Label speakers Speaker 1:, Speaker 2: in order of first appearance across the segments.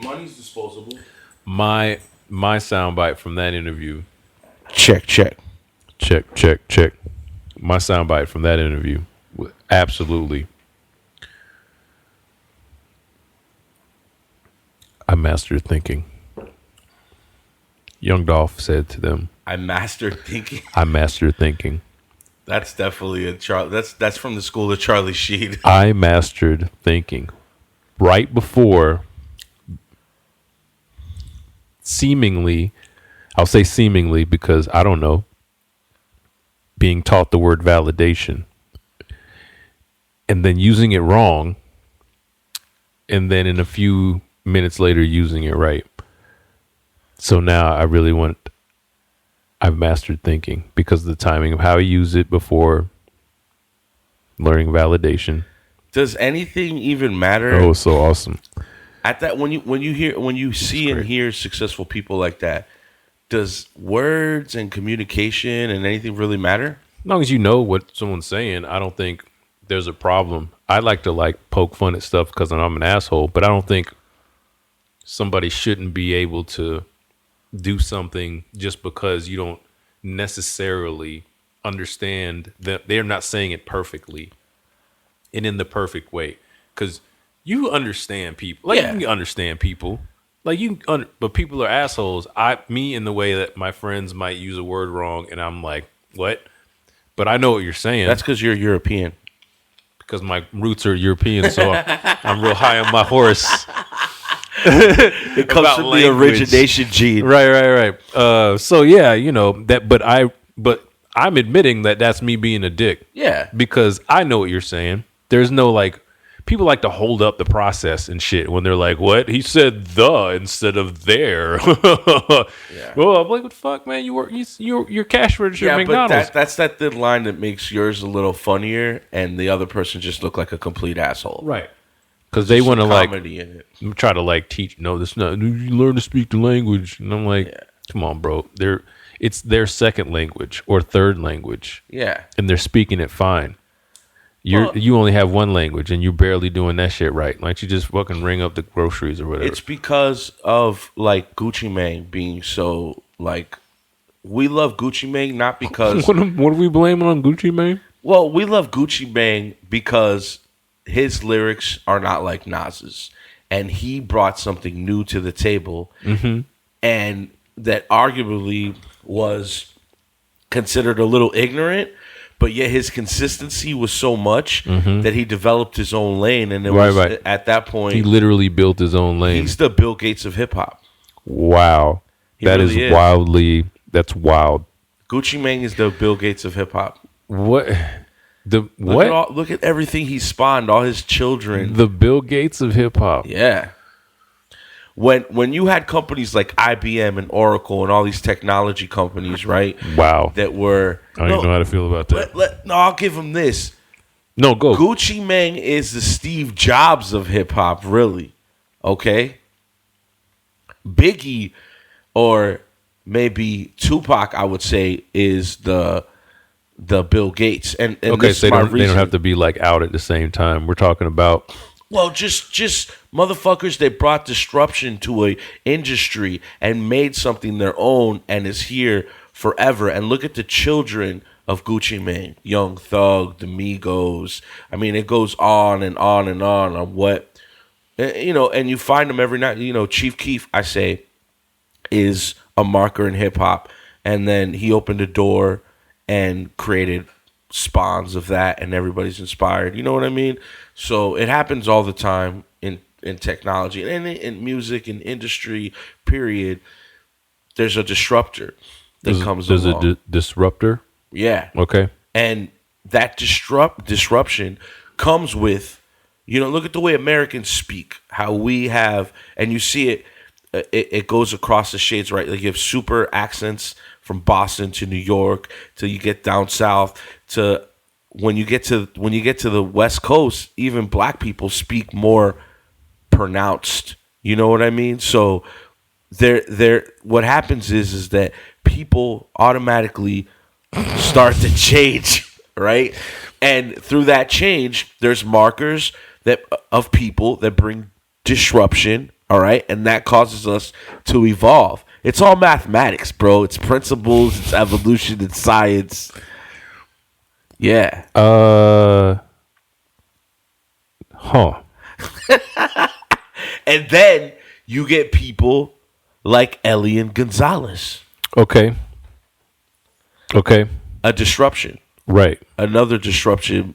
Speaker 1: Money's disposable.
Speaker 2: My soundbite from that interview.
Speaker 1: Check.
Speaker 2: My soundbite from that interview. Absolutely. I mastered thinking. Young Dolph said to them,
Speaker 1: I mastered thinking.
Speaker 2: I mastered thinking.
Speaker 1: That's definitely that's from the school of Charlie Sheen.
Speaker 2: I mastered thinking. Right before, seemingly, I'll say seemingly because I don't know, being taught the word validation and then using it wrong, and then in a few minutes later using it right. So now I've mastered thinking because of the timing of how I use it before learning validation.
Speaker 1: Does anything even matter?
Speaker 2: Oh, so awesome.
Speaker 1: At that, when you see and hear successful people like that, does words and communication and anything really matter?
Speaker 2: As long as you know what someone's saying, I don't think there's a problem. I like to poke fun at stuff because I'm an asshole, but I don't think somebody shouldn't be able to do something just because you don't necessarily understand that they're not saying it perfectly and in the perfect way. Because you understand people. You can understand people. But people are assholes. Me in the way that my friends might use a word wrong and I'm like, what? But I know what you're saying.
Speaker 1: That's because you're European.
Speaker 2: Because my roots are European, so I'm real high on my horse.
Speaker 1: It comes from the origination gene.
Speaker 2: Right. So yeah, that. But I'm admitting that that's me being a dick.
Speaker 1: Yeah.
Speaker 2: Because I know what you're saying. There's no people like to hold up the process and shit when they're like, "What? He said the instead of there." Yeah. Well, I'm like, "What the fuck, man? You're cash register at McDonald's."
Speaker 1: But that's that thin line that makes yours a little funnier, and the other person just look like a complete asshole.
Speaker 2: Right. Because they want
Speaker 1: to
Speaker 2: try to teach. No, this not. You learn to speak the language, and I'm like, come on, bro. It's their second language or third language.
Speaker 1: Yeah, and
Speaker 2: they're speaking it fine. You only have one language, and you're barely doing that shit right. Why don't you just fucking ring up the groceries or whatever?
Speaker 1: It's because of Gucci Mane being so we love Gucci Mane not because
Speaker 2: what are we blaming on Gucci Mane?
Speaker 1: Well, we love Gucci Mane because his lyrics are not like Nas's, and he brought something new to the table, and that arguably was considered a little ignorant, but yet his consistency was so much that he developed his own lane, and at that point
Speaker 2: he literally built his own lane.
Speaker 1: He's the Bill Gates of hip hop.
Speaker 2: Wow, that's wild.
Speaker 1: Gucci Mane is the Bill Gates of hip hop.
Speaker 2: What?
Speaker 1: Look at everything he spawned, all his children.
Speaker 2: The Bill Gates of hip hop.
Speaker 1: Yeah. When you had companies like IBM and Oracle and all these technology companies, right?
Speaker 2: Wow.
Speaker 1: That were
Speaker 2: I don't even know how to feel about that.
Speaker 1: I'll give him this.
Speaker 2: No, go.
Speaker 1: Gucci Mane is the Steve Jobs of hip hop, really. Okay? Biggie or maybe Tupac, I would say, is the Bill Gates. And
Speaker 2: okay, so they don't have to be out at the same time. We're talking about
Speaker 1: just motherfuckers that brought disruption to a industry and made something their own and is here forever. And look at the children of Gucci Mane, Young Thug, the Migos. I mean, it goes on and on and on what and you find them every night. Chief Keef, I say, is a marker in hip hop, and then he opened a door and created spawns of that, and everybody's inspired. You know what I mean? So it happens all the time in technology and in music and industry, period. There's a disruptor that comes along.
Speaker 2: There's a disruptor?
Speaker 1: Yeah.
Speaker 2: Okay.
Speaker 1: And that disruption comes with, look at the way Americans speak, how we have, and you see it goes across the shades, right? You have super accents from Boston to New York till you get down south to when you get to the West Coast, even black people speak more pronounced. You know what I mean? So what happens is that people automatically start to change, right? And through that change, there's markers of people that bring disruption, All right, and that causes us to evolve. It's all mathematics, bro. It's principles. It's evolution. It's science. Yeah. And then you get people like Elian González.
Speaker 2: Okay.
Speaker 1: A disruption.
Speaker 2: Right.
Speaker 1: Another disruptor.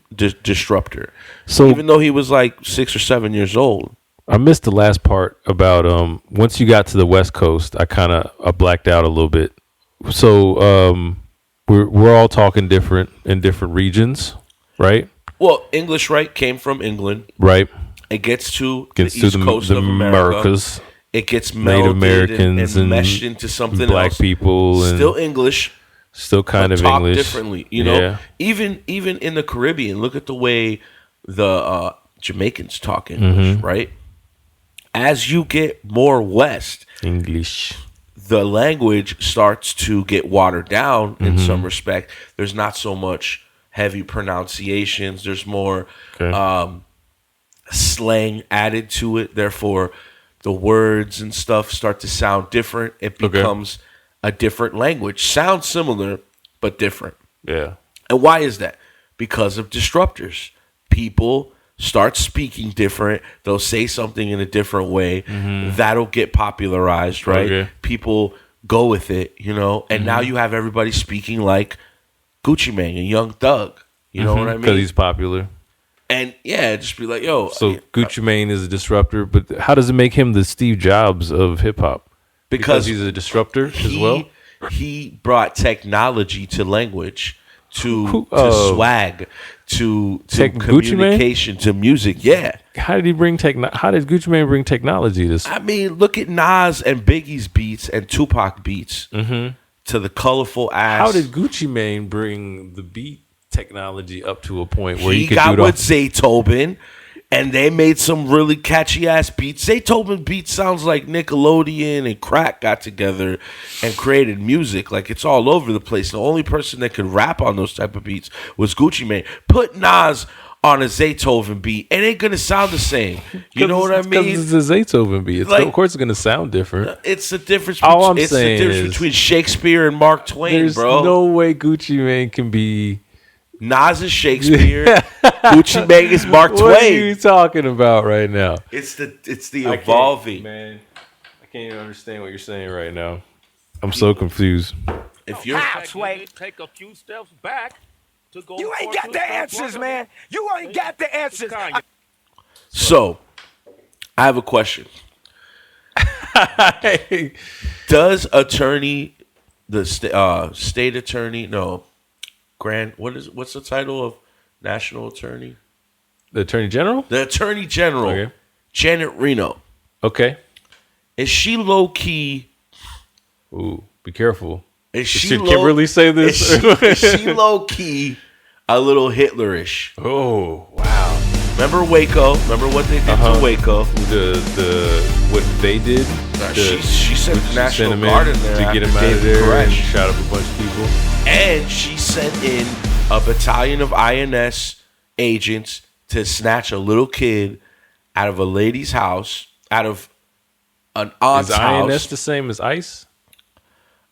Speaker 2: So
Speaker 1: even though he was like 6 or 7 years old.
Speaker 2: I missed the last part about once you got to the West Coast, I blacked out a little bit. So we're all talking different in different regions, right?
Speaker 1: Well, English, right, came from England.
Speaker 2: Right.
Speaker 1: It gets to the East Coast of
Speaker 2: Americas.
Speaker 1: It gets
Speaker 2: Native
Speaker 1: melded
Speaker 2: Americans
Speaker 1: and meshed into something
Speaker 2: black
Speaker 1: else.
Speaker 2: people. And
Speaker 1: still English.
Speaker 2: Still kind of
Speaker 1: talk
Speaker 2: English.
Speaker 1: Differently, you know?
Speaker 2: Yeah.
Speaker 1: Even in the Caribbean, look at the way the Jamaicans talk English, right? As you get more west,
Speaker 2: English,
Speaker 1: the language starts to get watered down in some respect. There's not so much heavy pronunciations. There's more slang added to it. Therefore, the words and stuff start to sound different. It becomes a different language. Sounds similar, but different.
Speaker 2: Yeah.
Speaker 1: And why is that? Because of disruptors. People start speaking different. They'll say something in a different way. That'll get popularized, right?
Speaker 2: Okay.
Speaker 1: People go with it, you know? And now you have everybody speaking like Gucci Mane and Young Thug. You know what I mean?
Speaker 2: Because he's popular.
Speaker 1: And yeah, just be like, yo.
Speaker 2: So Gucci Mane is a disruptor, but how does it make him the Steve Jobs of hip hop? Because he's a disruptor as well?
Speaker 1: He brought technology to language, to swag, to communication, to music. Yeah.
Speaker 2: How did Gucci Mane bring technology to this?
Speaker 1: I mean, look at Nas and Biggie's beats and Tupac beats to the colorful ass.
Speaker 2: How did Gucci Mane bring the beat technology up to a point where
Speaker 1: he
Speaker 2: could
Speaker 1: got
Speaker 2: do it
Speaker 1: with Zaytoven, and they made some really catchy ass beats. Zaytoven beats sounds like Nickelodeon and Crack got together and created music. Like, it's all over the place. The only person that could rap on those type of beats was Gucci Mane. Put Nas on a Zaytoven beat, it ain't gonna sound the same. You know what I mean?
Speaker 2: Because it's a Zaytoven beat. Like, of course, it's gonna sound different.
Speaker 1: It's the difference.
Speaker 2: All I'm
Speaker 1: it's
Speaker 2: saying
Speaker 1: the difference between Shakespeare and Mark Twain,
Speaker 2: there's
Speaker 1: bro.
Speaker 2: no way Gucci Mane can be.
Speaker 1: Nas is Shakespeare. Gucci Mane is Mark Twain.
Speaker 2: What are you talking about right now?
Speaker 1: It's the evolving.
Speaker 2: Man, I can't even understand what you're saying right now. I'm so confused.
Speaker 1: If you're
Speaker 3: take a few steps back to go.
Speaker 4: You ain't got the answers, man. You ain't got the answers.
Speaker 1: So, I have a question. Does attorney, the state attorney, what's the title of national attorney?
Speaker 2: The attorney general?
Speaker 1: The attorney general,
Speaker 2: Okay.
Speaker 1: Janet Reno.
Speaker 2: Okay.
Speaker 1: Is she low key?
Speaker 2: Ooh, be careful.
Speaker 1: Is she
Speaker 2: Should Kimberly say this?
Speaker 1: Is she low key a little Hitlerish?
Speaker 2: Oh, wow.
Speaker 1: Remember Waco? Remember what they did to Waco?
Speaker 2: What they did?
Speaker 1: She sent the National
Speaker 2: him
Speaker 1: Guard in there
Speaker 2: to get him
Speaker 1: after
Speaker 2: out of
Speaker 1: David
Speaker 2: there and
Speaker 1: Koresh.
Speaker 2: shot up a bunch of people.
Speaker 1: And she sent in a battalion of INS agents to snatch a little kid out of a lady's house, out of an aunt's house.
Speaker 2: Is INS the same as ICE?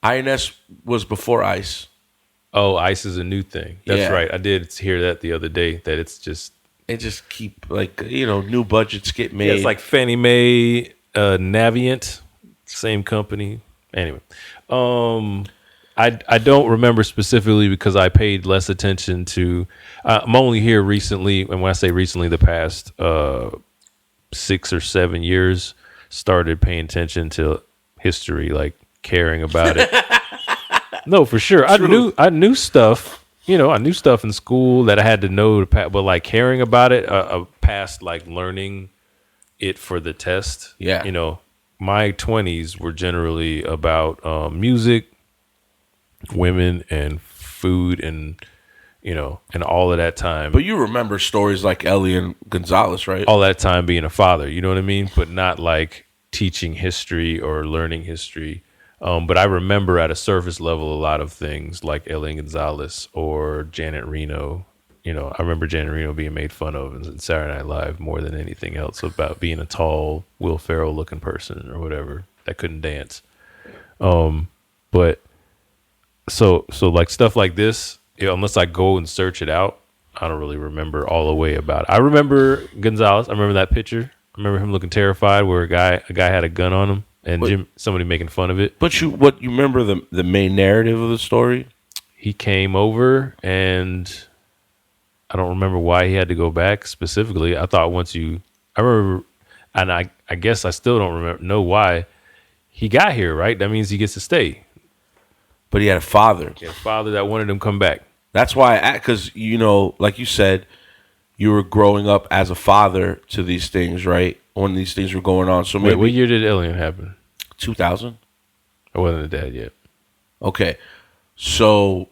Speaker 1: INS was before ICE.
Speaker 2: Oh, ICE is a new thing. That's
Speaker 1: Yeah.
Speaker 2: right. I did hear that the other day, that it's just...
Speaker 1: They just keep, new budgets get made.
Speaker 2: Yeah, it's like Fannie Mae, Navient, same company. Anyway, I don't remember specifically because I paid less attention to. I'm only here recently, and when I say recently, the past 6 or 7 years, started paying attention to history, like caring about it. No, for sure. I knew stuff. I knew stuff in school that I had to know, but like caring about it, past like learning it for the test.
Speaker 1: Yeah.
Speaker 2: My 20s were generally about music, women, and food, and and all of that time.
Speaker 1: But you remember stories like Elian González, right?
Speaker 2: All that time being a father, you know what I mean? But not like teaching history or learning history. But I remember at a surface level a lot of things like Elián González or Janet Reno, I remember Janet Reno being made fun of in Saturday Night Live more than anything else about being a tall Will Ferrell looking person or whatever that couldn't dance. But so like stuff like this, unless I go and search it out, I don't really remember all the way about it. I remember Gonzalez. I remember that picture. I remember him looking terrified where a guy had a gun on him and somebody making fun of it.
Speaker 1: But you remember the main narrative of the story?
Speaker 2: He came over and I don't remember why he had to go back specifically. I thought I remember, and I guess I still don't know why he got here, right? That means he gets to stay.
Speaker 1: But he had a father.
Speaker 2: He had a father that wanted him to come back.
Speaker 1: That's why, because, like you said, you were growing up as a father to these things, right? When these things were going on. So maybe
Speaker 2: what year did Elian happen?
Speaker 1: 2000?
Speaker 2: I wasn't a dad yet.
Speaker 1: Okay. So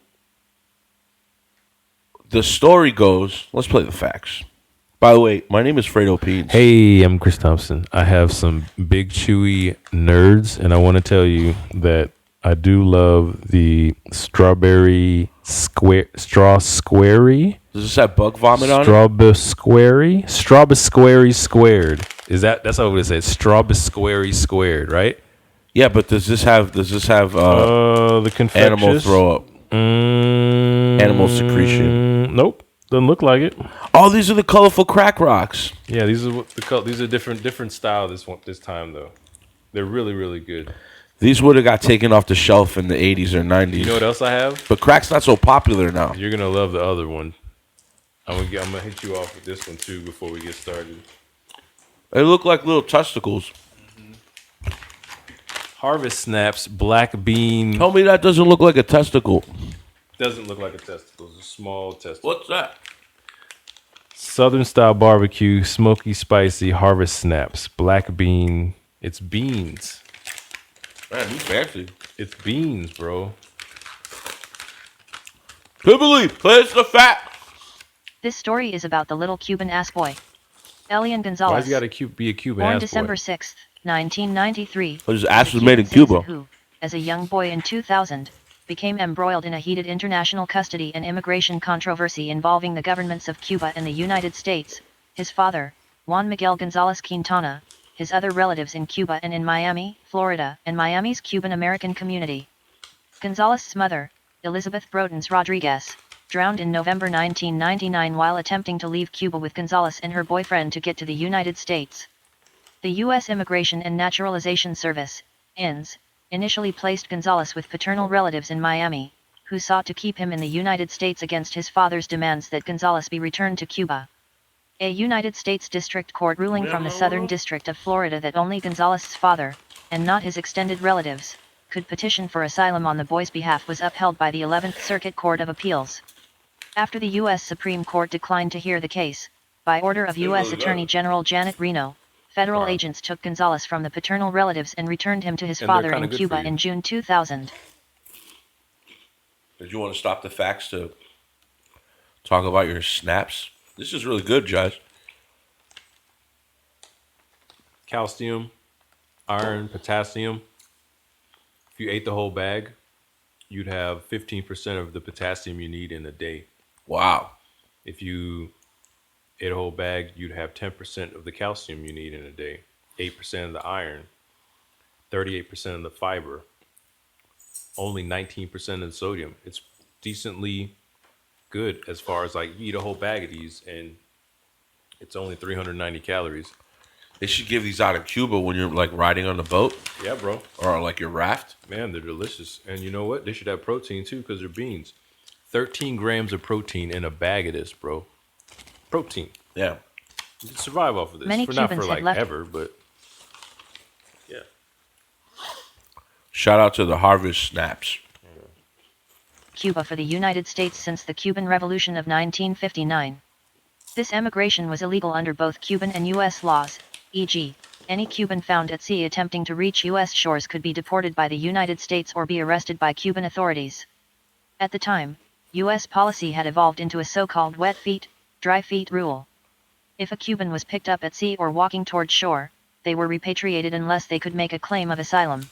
Speaker 1: the story goes, let's play the facts. By the way, my name is Fredo Peens.
Speaker 2: Hey, I'm Chris Thompson. I have some big chewy nerds, and I want to tell you that I do love the strawberry straw squarey.
Speaker 1: Does this have bug vomit on it?
Speaker 2: Strawbisquary squared. That's how it says. Strawbisquary squared, right?
Speaker 1: Yeah, but does this have
Speaker 2: the confectious
Speaker 1: animal throw up? Animal secretion?
Speaker 2: Nope, doesn't look like it.
Speaker 1: Oh, these are the colorful crack rocks.
Speaker 2: Yeah, these are these are different style this time though. They're really, really good.
Speaker 1: These would have got taken off the shelf in the 80s or 90s.
Speaker 2: You know what else I have?
Speaker 1: But crack's not so popular now.
Speaker 2: You're gonna love the other one. I'm gonna hit you off with this one too before we get started.
Speaker 1: They look like little testicles.
Speaker 2: Mm-hmm. Harvest Snaps black bean.
Speaker 1: Tell me that doesn't look like a testicle.
Speaker 2: Doesn't look like a testicle. It's a small testicle.
Speaker 1: What's that?
Speaker 2: Southern style barbecue, smoky, spicy Harvest Snaps black bean. It's beans.
Speaker 1: Man, you fancy.
Speaker 2: It's beans, bro.
Speaker 1: Kimberly, place the fact.
Speaker 5: This story is about the little Cuban ass boy, Elian González.
Speaker 2: Why's he got to be a Cuban
Speaker 5: born
Speaker 2: ass
Speaker 5: December
Speaker 2: boy?
Speaker 5: 6th, 1993.
Speaker 1: His ass was made in Cuba.
Speaker 5: Who, as a young boy in 2000, became embroiled in a heated international custody and immigration controversy involving the governments of Cuba and the United States. His father, Juan Miguel González Quintana, his other relatives in Cuba and in Miami, Florida, and Miami's Cuban-American community. González's mother, Elizabeth Brotons Rodríguez, drowned in November 1999 while attempting to leave Cuba with González and her boyfriend to get to the United States. The U.S. Immigration and Naturalization Service, INS, initially placed González with paternal relatives in Miami, who sought to keep him in the United States against his father's demands that González be returned to Cuba. A United States District Court ruling from the Southern District of Florida that only González's father, and not his extended relatives, could petition for asylum on the boy's behalf was upheld by the 11th Circuit Court of Appeals. After the U.S. Supreme Court declined to hear the case, by order of U.S. Attorney General Janet Reno, federal agents took González from the paternal relatives and returned him to his father in Cuba in June 2000.
Speaker 1: Did you want to stop the facts to talk about your snaps? This is really good, Judge.
Speaker 2: Calcium, iron, potassium. If you ate the whole bag, you'd have 15% of the potassium you need in a day.
Speaker 1: Wow.
Speaker 2: If you ate a whole bag, you'd have 10% of the calcium you need in a day, 8% of the iron, 38% of the fiber, only 19% of the sodium. It's decently good as far as like you eat a whole bag of these and it's only 390 calories.
Speaker 1: They should give these out in Cuba when you're like riding on the boat.
Speaker 2: Yeah, bro.
Speaker 1: Or like your raft.
Speaker 2: Man, they're delicious. And you know what? They should have protein too because they're beans. 13 grams of protein in a bag of this, bro. Protein.
Speaker 1: Yeah.
Speaker 2: You can survive off of this.
Speaker 5: Many
Speaker 2: not
Speaker 5: Cubans
Speaker 2: for
Speaker 5: had
Speaker 2: like
Speaker 5: left
Speaker 2: ever, but yeah.
Speaker 1: Shout out to the Harvest Snaps.
Speaker 5: Cuba for the United States since the Cuban Revolution of 1959. This emigration was illegal under both Cuban and U.S. laws, e.g., any Cuban found at sea attempting to reach U.S. shores could be deported by the United States or be arrested by Cuban authorities. At the time, U.S. policy had evolved into a so-called wet feet, dry feet rule. If a Cuban was picked up at sea or walking toward shore, they were repatriated unless they could make a claim of asylum.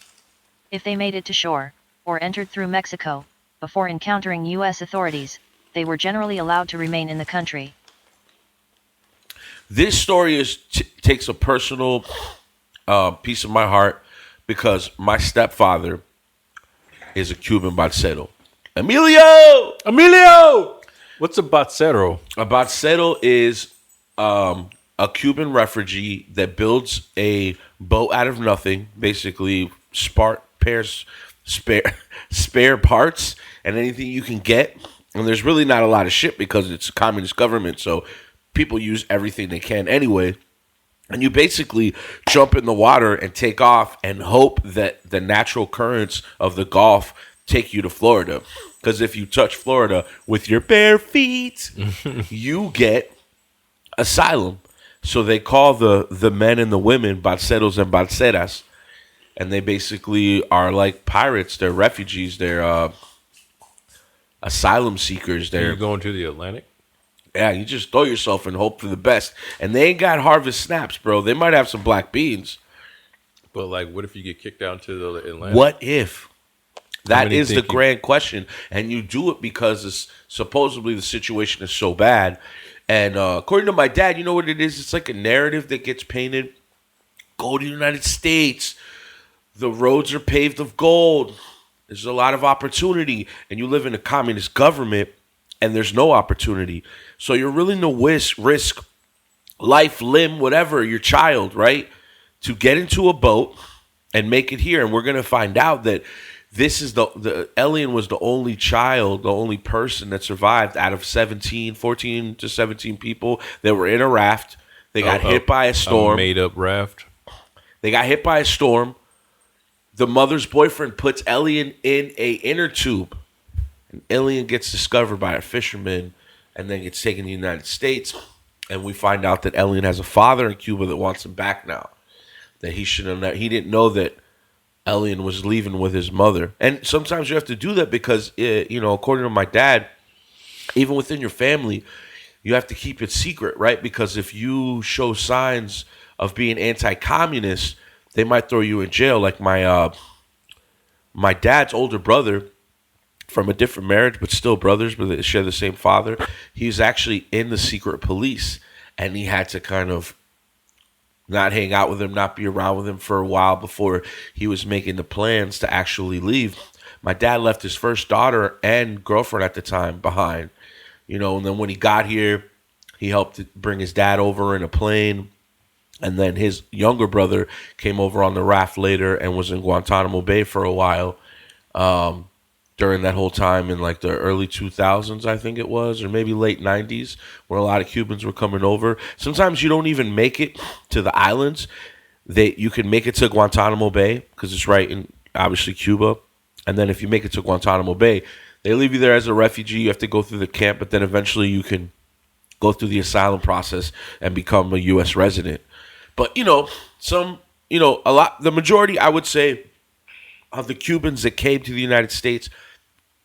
Speaker 5: If they made it to shore, or entered through Mexico, before encountering U.S. authorities, they were generally allowed to remain in the country.
Speaker 1: This story takes a personal piece of my heart because my stepfather is a Cuban bacero. Emilio!
Speaker 2: What's a bacero?
Speaker 1: A bacero is a Cuban refugee that builds a boat out of nothing, basically spare parts and anything you can get. And there's really not a lot of shit because it's a communist government, so people use everything they can anyway. And you basically jump in the water and take off and hope that the natural currents of the Gulf take you to Florida. Because if you touch Florida with your bare feet, you get asylum. So they call the men and the women baceros and baceras. And they basically are like pirates. They're refugees. They're asylum seekers.
Speaker 2: You're going to the Atlantic?
Speaker 1: Yeah, you just throw yourself and hope for the best. And they ain't got harvest snaps, bro. They might have some black beans.
Speaker 2: But, like, what if you get kicked out to the Atlantic?
Speaker 1: What if? That is the grand question. And you do it because supposedly the situation is so bad. And according to my dad, you know what it is? It's like a narrative that gets painted. Go to the United States. The roads are paved of gold. There's a lot of opportunity. And you live in a communist government, and there's no opportunity. So you're willing to risk life, limb, whatever, your child, right? To get into a boat and make it here. And we're going to find out that this is the Elian was the only child, the only person that survived out of 14 to 17 people that were in a raft. They got hit by a storm.
Speaker 2: A made-up raft.
Speaker 1: They got hit by a storm. The mother's boyfriend puts Elian in a inner tube. And Elian gets discovered by a fisherman and then gets taken to the United States. And we find out that Elian has a father in Cuba that wants him back now. That he didn't know that Elian was leaving with his mother. And sometimes you have to do that because, according to my dad, even within your family, you have to keep it secret, right? Because if you show signs of being anti-communist, they might throw you in jail. Like my dad's older brother, from a different marriage, but still brothers, but they share the same father. He's actually in the secret police, and he had to kind of not hang out with him, not be around with him for a while before he was making the plans to actually leave. My dad left his first daughter and girlfriend at the time behind, and then when he got here, he helped bring his dad over in a plane. And then his younger brother came over on the raft later and was in Guantanamo Bay for a while during that whole time in like the early 2000s, I think it was, or maybe late 90s, where a lot of Cubans were coming over. Sometimes you don't even make it to the islands. You can make it to Guantanamo Bay because it's right in, obviously, Cuba. And then if you make it to Guantanamo Bay, they leave you there as a refugee. You have to go through the camp, but then eventually you can go through the asylum process and become a U.S. resident. But, the majority, I would say, of the Cubans that came to the United States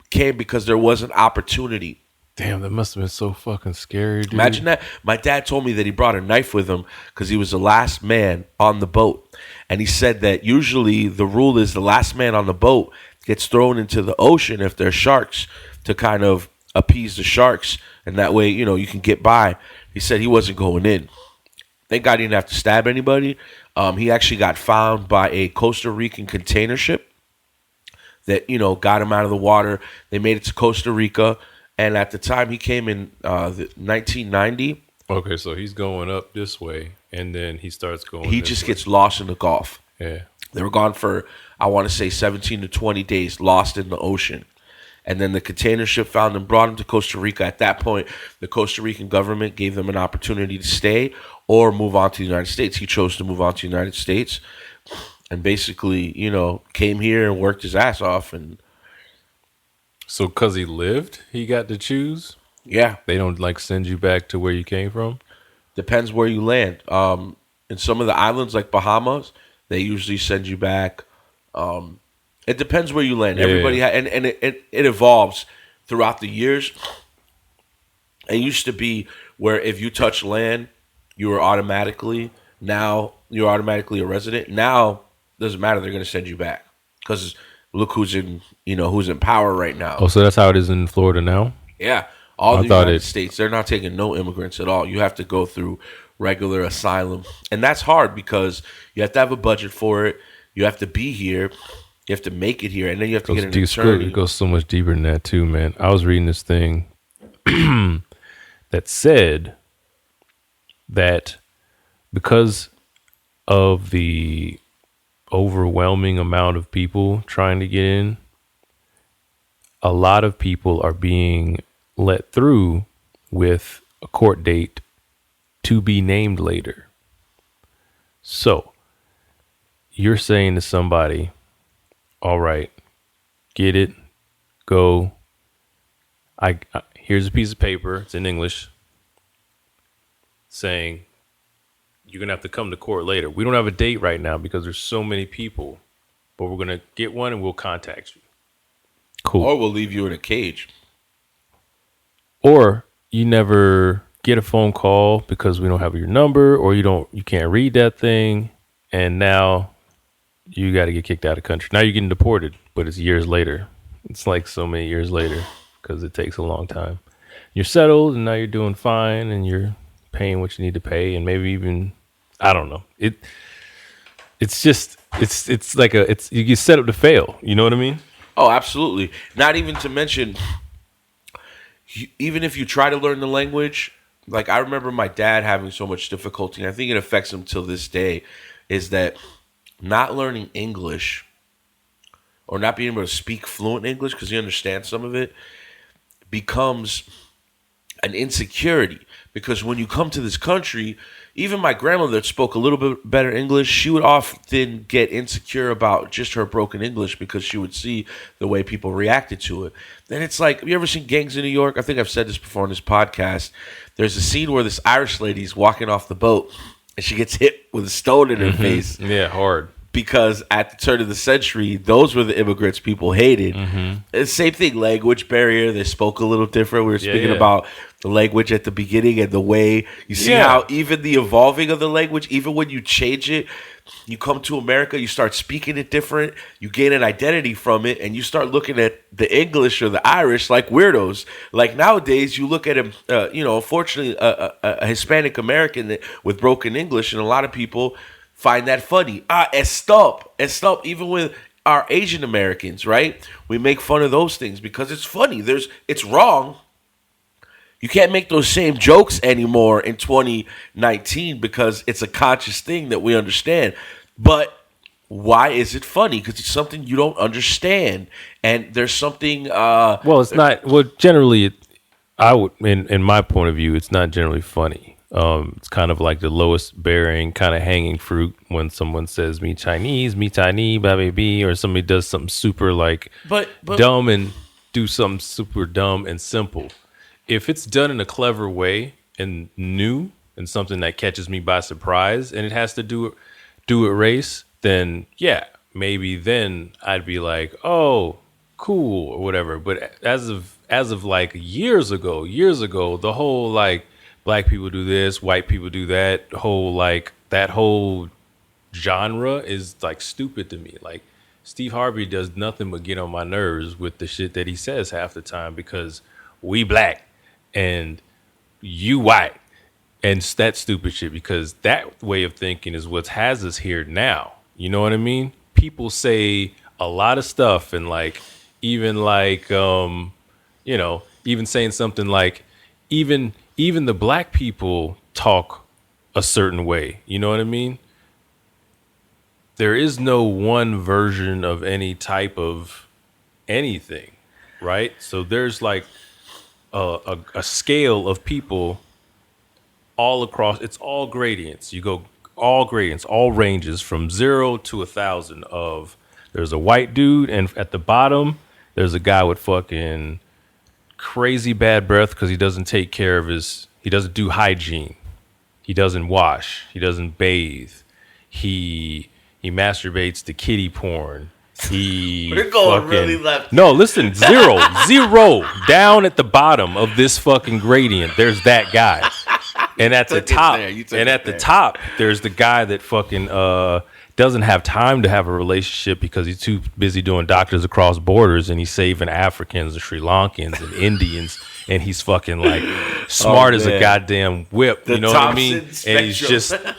Speaker 1: came because there was an opportunity.
Speaker 2: Damn, that must have been so fucking scary, dude.
Speaker 1: Imagine that. My dad told me that he brought a knife with him because he was the last man on the boat. And he said that usually the rule is the last man on the boat gets thrown into the ocean if there's sharks to kind of appease the sharks. And that way, you can get by. He said he wasn't going in. Thank God he didn't have to stab anybody. He actually got found by a Costa Rican container ship that, got him out of the water. They made it to Costa Rica. And at the time he came in 1990.
Speaker 2: Okay, so he's going up this way, and then he starts going
Speaker 1: He just gets lost in the Gulf.
Speaker 2: Yeah.
Speaker 1: They were gone for, I want to say, 17 to 20 days, lost in the ocean. And then the container ship found him, brought him to Costa Rica. At that point, the Costa Rican government gave them an opportunity to stay or move on to the United States. He chose to move on to the United States and basically, came here and worked his ass off. And
Speaker 2: so because he lived, he got to choose?
Speaker 1: Yeah.
Speaker 2: They don't, send you back to where you came from?
Speaker 1: Depends where you land. In some of the islands, like Bahamas, they usually send you back. It depends where you land.
Speaker 2: Yeah.
Speaker 1: Everybody and it evolves throughout the years. It used to be where if you touch land, you were automatically a resident. Now doesn't matter. They're going to send you back because look who's in power right now.
Speaker 2: Oh, so that's how it is in Florida now?
Speaker 1: Yeah. All
Speaker 2: I
Speaker 1: the
Speaker 2: thought
Speaker 1: United States, they're not taking no immigrants at all. You have to go through regular asylum. And that's hard because you have to have a budget for it. You have to be here. You have to make it here. And then you have to get an attorney.
Speaker 2: It goes so much deeper than that too, man. I was reading this thing that said that because of the overwhelming amount of people trying to get in, a lot of people are being let through with a court date to be named later. So you're saying to somebody, all right, get it, go. Here's a piece of paper. It's in English saying you're going to have to come to court later. We don't have a date right now because there's so many people, but we're going to get one and we'll contact you. Cool.
Speaker 1: Or we'll leave you in a cage.
Speaker 2: Or you never get a phone call because we don't have your number, or you can't read that thing, and now you got to get kicked out of the country. Now you're getting deported, but it's years later. It's like so many years later because it takes a long time. You're settled, and now you're doing fine, and you're paying what you need to pay, and maybe even, I don't know. It's like you get set up to fail. You know what I mean?
Speaker 1: Oh, absolutely. Not even to mention, even if you try to learn the language, like I remember my dad having so much difficulty, and I think it affects him till this day, is that not learning English or not being able to speak fluent English because he understands some of it becomes an insecurity. Because when you come to this country, even my grandmother that spoke a little bit better English, she would often get insecure about just her broken English because she would see the way people reacted to it. Then it's like, have you ever seen Gangs in New York? I think I've said this before on this podcast. There's a scene where this Irish lady's walking off the boat and she gets hit with a stone in her face.
Speaker 2: Yeah, hard.
Speaker 1: Because at the turn of the century, those were the immigrants people hated. Same thing, language barrier. They spoke a little different. We were speaking about the language at the beginning and the way you see how even the evolving of the language, even when you change it, you come to America, you start speaking it different, you gain an identity from it, and you start looking at the English or the Irish like weirdos. Like nowadays, you look at him, unfortunately, a Hispanic American with broken English, and a lot of people find that funny. Stop. Even with our Asian Americans, right? We make fun of those things because it's funny. It's wrong. You can't make those same jokes anymore in 2019 because it's a conscious thing that we understand. But why is it funny? Because it's something you don't understand. And there's something...
Speaker 2: well, it's not... Well, generally, I would, in my point of view, it's not generally funny. It's kind of like the lowest bearing kind of hanging fruit when someone says me Chinese, blah, blah, blah, or somebody does something super like dumb and do something super dumb and simple. If it's done in a clever way and new and something that catches me by surprise and it has to do it race, then yeah, maybe then I'd be like, oh, cool or whatever. But as of like years ago, the whole like black people do this, white people do that, that whole genre is like stupid to me. Like Steve Harvey does nothing but get on my nerves with the shit that he says half the time because we black and you white, and that stupid shit, because that way of thinking is what has us here now. You know what I mean? People say a lot of stuff, and like even like even saying something like even the black people talk a certain way. You know what I mean? There is no one version of any type of anything, right? So there's like a scale of people all across. It's all gradients. You go all gradients, all ranges from 0 to 1,000 of there's a white dude, and at the bottom there's a guy with fucking crazy bad breath because he doesn't take care of he doesn't do hygiene. He doesn't wash. He doesn't bathe. He masturbates to kiddie porn. We're going really left. No, listen, zero down at the bottom of this fucking gradient. There's that guy, and at the top, there's the guy that fucking doesn't have time to have a relationship because he's too busy doing doctors across borders, and he's saving Africans and Sri Lankans and Indians and he's fucking like smart as a goddamn whip.
Speaker 1: The
Speaker 2: you know what I mean?
Speaker 1: Thompson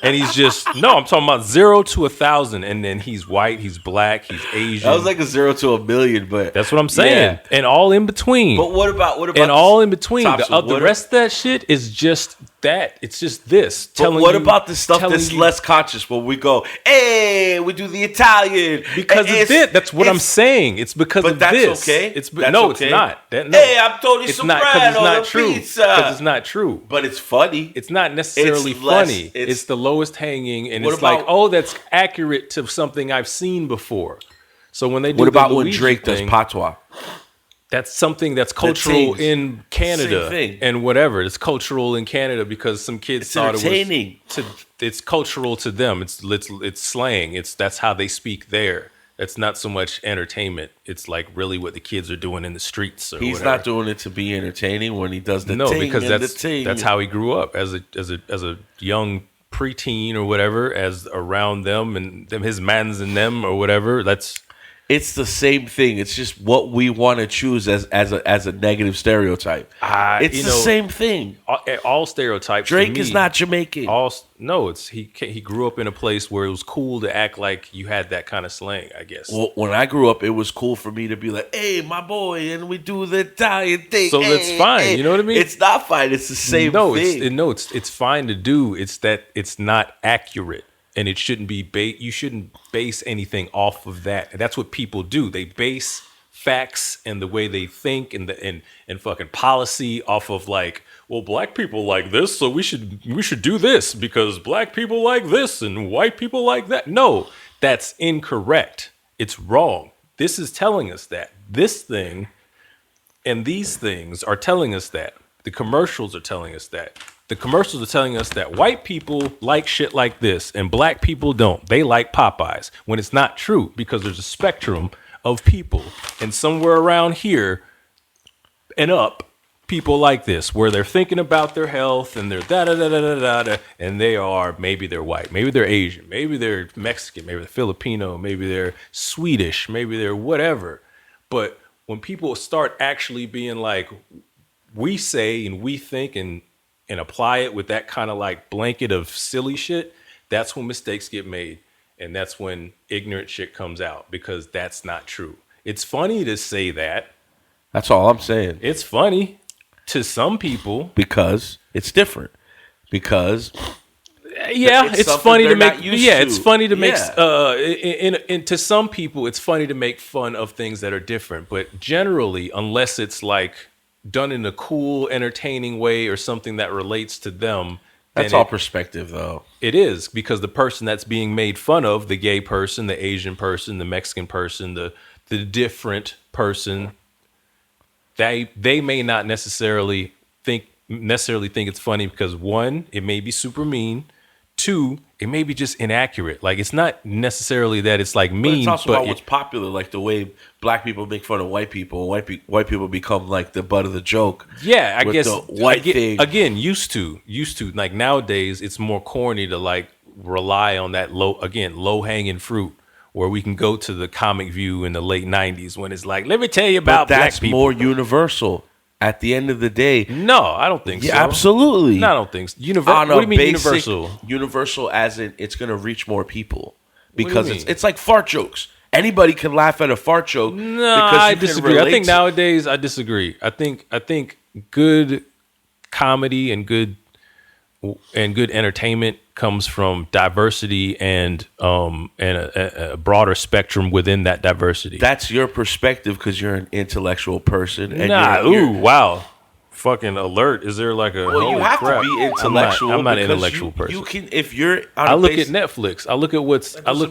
Speaker 2: And he's just no. I'm talking about 0 to 1,000, and then he's white, he's black, he's Asian.
Speaker 1: That was like a 0 to 1,000,000, but
Speaker 2: that's what I'm saying, and all in between.
Speaker 1: But what about
Speaker 2: and all in between?
Speaker 1: Thompson,
Speaker 2: The rest of that shit is just that. It's just this.
Speaker 1: But what about the stuff that's less conscious? Where we go, hey, we do the Italian
Speaker 2: because of this. That's what I'm saying. It's because of this.
Speaker 1: That's okay.
Speaker 2: It's
Speaker 1: that's
Speaker 2: no,
Speaker 1: okay.
Speaker 2: it's not.
Speaker 1: Hey, I'm Tony Soprano.
Speaker 2: It's not true.
Speaker 1: Pizza.
Speaker 2: Because it's not true.
Speaker 1: But it's funny.
Speaker 2: It's not necessarily funny. It's the lowest hanging, and it's like, oh, that's accurate to something I've seen before. So when they do,
Speaker 1: what about when Drake does patois?
Speaker 2: That's something that's cultural in Canada and whatever. It's cultural in Canada because some kids thought it was. It's cultural to them. It's slang. That's how they speak there. It's not so much entertainment. It's like really what the kids are doing in the streets.
Speaker 1: He's not doing it to be entertaining when he does the
Speaker 2: because that's how he grew up as a young preteen or whatever, as around them and them, his mans and them or whatever.
Speaker 1: It's the same thing. It's just what we want to choose as a negative stereotype. It's the same thing.
Speaker 2: All stereotypes.
Speaker 1: Drake is not Jamaican.
Speaker 2: He grew up in a place where it was cool to act like you had that kind of slang, I guess.
Speaker 1: Well, when I grew up, it was cool for me to be like, "Hey, my boy," and we do the Italian thing.
Speaker 2: So that's fine.
Speaker 1: Hey.
Speaker 2: You know what I mean?
Speaker 1: It's not fine. It's the same thing.
Speaker 2: It's fine to do. It's that it's not accurate. And it shouldn't be you shouldn't base anything off of that. And that's what people do. They base facts and the way they think and fucking policy off of like, well, black people like this, so we should do this because black people like this and white people like that. No, that's incorrect. It's wrong. This is telling us that. This thing and these things are telling us that. The commercials are telling us that. The commercials are telling us that white people like shit like this and black people don't. They like Popeyes, when it's not true because there's a spectrum of people. And somewhere around here and up, people like this, where they're thinking about their health and they're da-da-da-da-da-da, and maybe they're white, maybe they're Asian, maybe they're Mexican, maybe they're Filipino, maybe they're Swedish, maybe they're whatever. But when people start actually being like, we say and we think and apply it with that kind of like blanket of silly shit, that's when mistakes get made. And that's when ignorant shit comes out because that's not true. It's funny to say that.
Speaker 1: That's all I'm saying.
Speaker 2: It's funny to some people.
Speaker 1: Because it's different. Because
Speaker 2: it's funny to make it's funny to make to some people it's funny to make fun of things that are different. But generally, unless it's like done in a cool, entertaining way or something that relates to them.
Speaker 1: That's all perspective, though.
Speaker 2: It is, because the person that's being made fun of, the gay person, the Asian person, the Mexican person, the different person, they may not necessarily think it's funny because, one, it may be super mean. Two, it may be just inaccurate. Like, it's not necessarily that it's like mean,
Speaker 1: but it's also about what's popular, like the way black people make fun of white people. White people become like the butt of the joke.
Speaker 2: Yeah, I guess
Speaker 1: the thing.
Speaker 2: Again, used to. Like nowadays, it's more corny to like rely on that low hanging fruit. Where we can go to the comic view in the late '90s when it's like, let me tell you about black people.
Speaker 1: That's more universal. At the end of the day,
Speaker 2: no, I don't think so.
Speaker 1: Yeah, absolutely.
Speaker 2: No, I don't think so. What do you mean universal?
Speaker 1: Universal as in it's going to reach more people because it's like fart jokes. Anybody can laugh at a fart joke.
Speaker 2: No, I disagree. I think nowadays I disagree. I think good comedy and good entertainment comes from diversity and a broader spectrum within that diversity.
Speaker 1: That's your perspective because you're an intellectual person. And
Speaker 2: wow. Fucking alert. Is there like a
Speaker 1: you have to be intellectual.
Speaker 2: I'm not an intellectual person.
Speaker 1: You can if you're
Speaker 2: I look at Netflix. I look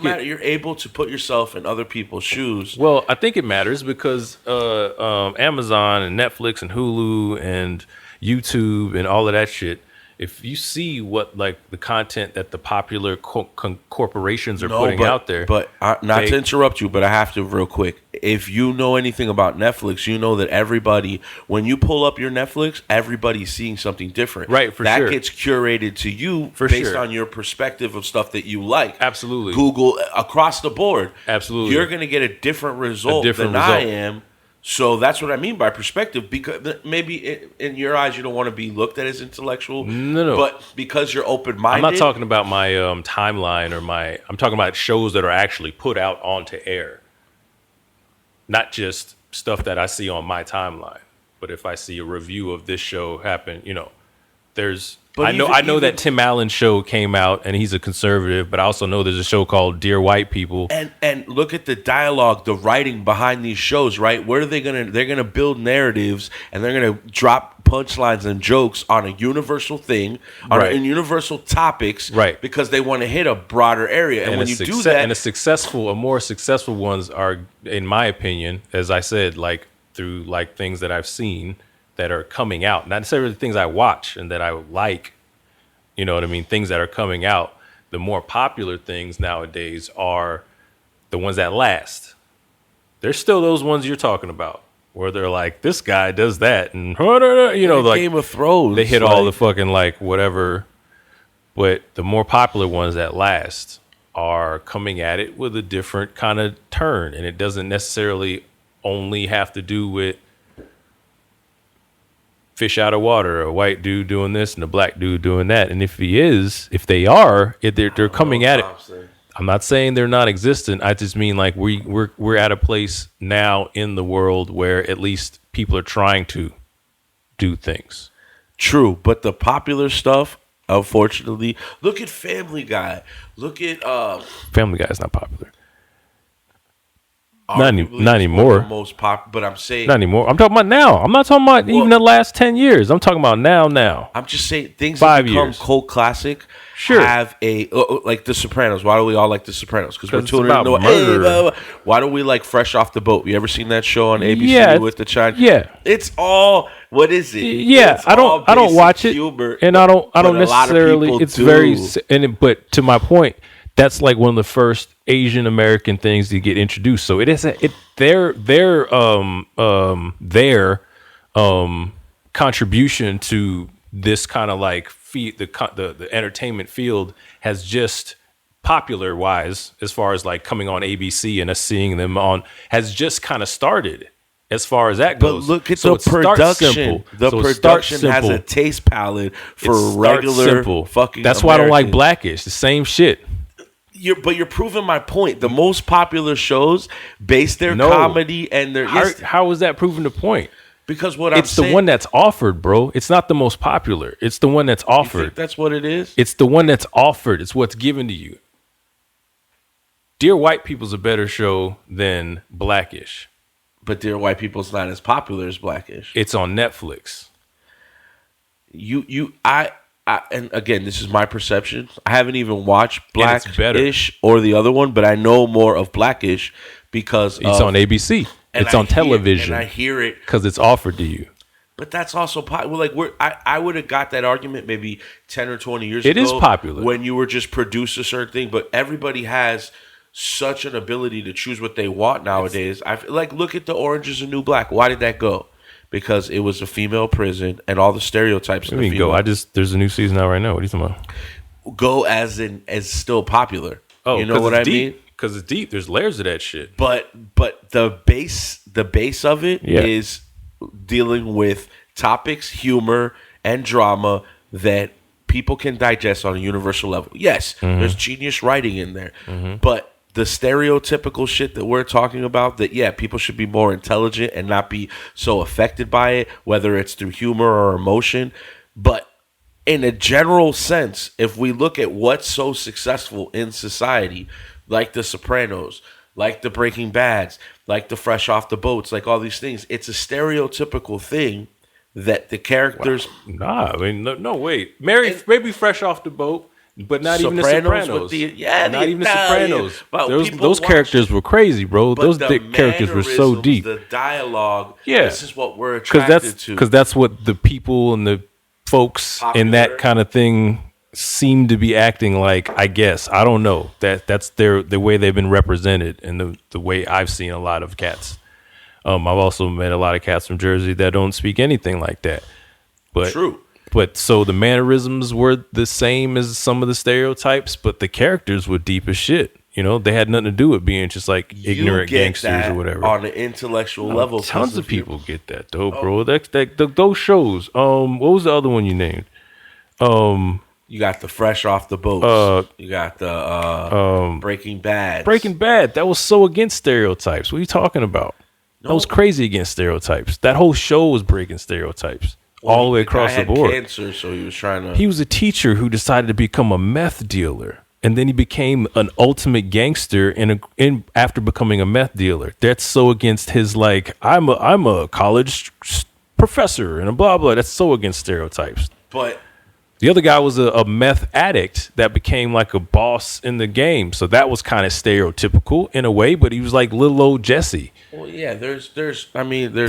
Speaker 2: at
Speaker 1: you're able to put yourself in other people's shoes.
Speaker 2: Well, I think it matters because Amazon and Netflix and Hulu and YouTube and all of that shit, if you see what like the content that the popular corporations are putting out there,
Speaker 1: but not to interrupt you, but I have to real quick. If you know anything about Netflix, you know that everybody, when you pull up your Netflix, everybody's seeing something different.
Speaker 2: Right, for sure.
Speaker 1: That gets curated to you based on your perspective of stuff that you like.
Speaker 2: Absolutely.
Speaker 1: Google across the board.
Speaker 2: Absolutely.
Speaker 1: You're going to get a different result than I am So that's what I mean by perspective. Because maybe in your eyes you don't want to be looked at as intellectual.
Speaker 2: No.
Speaker 1: But because you're open-minded.
Speaker 2: I'm not talking about my timeline I'm talking about shows that are actually put out onto air. Not just stuff that I see on my timeline. But if I see a review of this show happen, there's... I know that Tim Allen's show came out and he's a conservative, but I also know there's a show called Dear White People.
Speaker 1: And look at the dialogue, the writing behind these shows, right? Where are they're gonna build narratives and they're gonna drop punchlines and jokes on a universal thing, in universal topics,
Speaker 2: right? Because
Speaker 1: they want to hit a broader area. And when you do that,
Speaker 2: and more successful ones are, in my opinion, as I said, like through like things that I've seen that are coming out, not necessarily things I watch and that I like, you know what I mean? Things that are coming out. The more popular things nowadays are the ones that last. There's still those ones you're talking about where they're like, this guy does that, and like
Speaker 1: Game of Thrones,
Speaker 2: they hit all the fucking like whatever. But the more popular ones that last are coming at it with a different kind of turn, and it doesn't necessarily only have to do with fish out of water, a white dude doing this and a black dude doing that. And if they're coming at it. I'm not saying they're not existent. I just mean like we're at a place now in the world where at least people are trying to do things.
Speaker 1: True, but the popular stuff, unfortunately, look at Family Guy. Look at
Speaker 2: Family Guy is not popular. Not anymore.
Speaker 1: Most pop, but I'm saying
Speaker 2: not anymore. I'm talking about now. I'm not talking about even the last 10 years. I'm talking about now.
Speaker 1: I'm just saying things
Speaker 2: 5
Speaker 1: that become
Speaker 2: years.
Speaker 1: cult classic.
Speaker 2: Sure.
Speaker 1: Have like The Sopranos. Why do we all like The Sopranos? Because we're
Speaker 2: it's
Speaker 1: tuning
Speaker 2: about
Speaker 1: into
Speaker 2: murder.
Speaker 1: blah, blah, blah. Why do we like Fresh Off the Boat? You ever seen that show on ABC
Speaker 2: Yeah,
Speaker 1: with the China?
Speaker 2: yeah.
Speaker 1: It's all what is it?
Speaker 2: Yeah,
Speaker 1: It's
Speaker 2: I
Speaker 1: all
Speaker 2: don't watch
Speaker 1: basic
Speaker 2: it,
Speaker 1: humor,
Speaker 2: and I don't
Speaker 1: but a lot of
Speaker 2: necessarily.
Speaker 1: people
Speaker 2: It's
Speaker 1: do.
Speaker 2: very, but to my point, that's like one of the first Asian American things to get introduced. So it is their contribution to this kind of like the entertainment field has just popular wise, as far as like coming on ABC and us seeing them on, has just kind of started. As far as that goes,
Speaker 1: But look at
Speaker 2: So
Speaker 1: the
Speaker 2: it starts
Speaker 1: production.
Speaker 2: simple.
Speaker 1: The
Speaker 2: So it starts
Speaker 1: production has
Speaker 2: simple.
Speaker 1: a taste palette for
Speaker 2: It starts
Speaker 1: regular
Speaker 2: simple.
Speaker 1: fucking.
Speaker 2: That's why I don't like
Speaker 1: Americans.
Speaker 2: Blackish. The same shit.
Speaker 1: But you're proving my point. The most popular shows base their
Speaker 2: No.
Speaker 1: comedy and their
Speaker 2: How is that proving the point?
Speaker 1: because what I'm
Speaker 2: It's
Speaker 1: saying,
Speaker 2: the one that's offered, bro. It's not the most popular. It's the one that's
Speaker 1: you think
Speaker 2: offered.
Speaker 1: that's what it is.
Speaker 2: It's the one that's offered. It's what's given to you. Dear White People's a better show than Blackish.
Speaker 1: But Dear White People's not as popular as Blackish.
Speaker 2: It's on Netflix.
Speaker 1: I and again, this is my perception. I haven't even watched
Speaker 2: And it's better.
Speaker 1: Blackish or the other one, but I know more of Blackish because
Speaker 2: It's on ABC. It's on television.
Speaker 1: and I hear it.
Speaker 2: Because it's offered to you.
Speaker 1: But that's also popular. Like I would have got that argument maybe 10 or 20 years ago.
Speaker 2: It is popular.
Speaker 1: when you were just produced a certain thing. But everybody has such an ability to choose what they want nowadays. I feel like look at the Orange Is the New Black. Why did that go? Because it was a female prison and all the stereotypes.
Speaker 2: I mean, go. There's a new season out right now. What are you talking about?
Speaker 1: Go as still popular.
Speaker 2: Oh,
Speaker 1: you know what I
Speaker 2: deep.
Speaker 1: mean?
Speaker 2: Because it's deep. There's layers of that shit.
Speaker 1: But the base of it is dealing with topics, humor, and drama that people can digest on a universal level. Yes, there's genius writing in there, but the stereotypical shit that we're talking about, that people should be more intelligent and not be so affected by it, whether it's through humor or emotion. But in a general sense, if we look at what's so successful in society, like The Sopranos, like the Breaking Bads, like the Fresh Off the Boats, like all these things, it's a stereotypical thing that the characters...
Speaker 2: Nah, I mean, no, wait. Maybe Fresh Off the Boat, but not even the Sopranos.
Speaker 1: With not
Speaker 2: even the Sopranos.
Speaker 1: Yeah.
Speaker 2: Those characters were crazy, bro. Those characters were so deep.
Speaker 1: The dialogue,
Speaker 2: Yeah.
Speaker 1: this is what we're attracted to.
Speaker 2: Because that's what the people and the folks in that kind of thing seem to be acting like, I guess. I don't know. That's the way they've been represented and the way I've seen a lot of cats. I've also met a lot of cats from Jersey that don't speak anything like that. But
Speaker 1: True.
Speaker 2: But so the mannerisms were the same as some of the stereotypes, but the characters were deep as shit. You know, they had nothing to do with being just like ignorant
Speaker 1: You get
Speaker 2: gangsters
Speaker 1: that
Speaker 2: or whatever.
Speaker 1: on an intellectual level.
Speaker 2: Tons of people get that though, bro. Those shows. What was the other one you named?
Speaker 1: You got the Fresh Off the Boats. You got the Breaking Bad.
Speaker 2: Breaking Bad. That was so against stereotypes. What are you talking about? That was crazy against stereotypes. That whole show was breaking stereotypes all the way across the board.
Speaker 1: Cancer, so he was trying to.
Speaker 2: He was a teacher who decided to become a meth dealer, and then he became an ultimate gangster in after becoming a meth dealer. That's so against his like. I'm a college professor and a blah blah. That's so against stereotypes.
Speaker 1: But
Speaker 2: the other guy was a meth addict that became like a boss in the game. So that was kind of stereotypical in a way, but he was like little old Jesse.
Speaker 1: Well, yeah, there's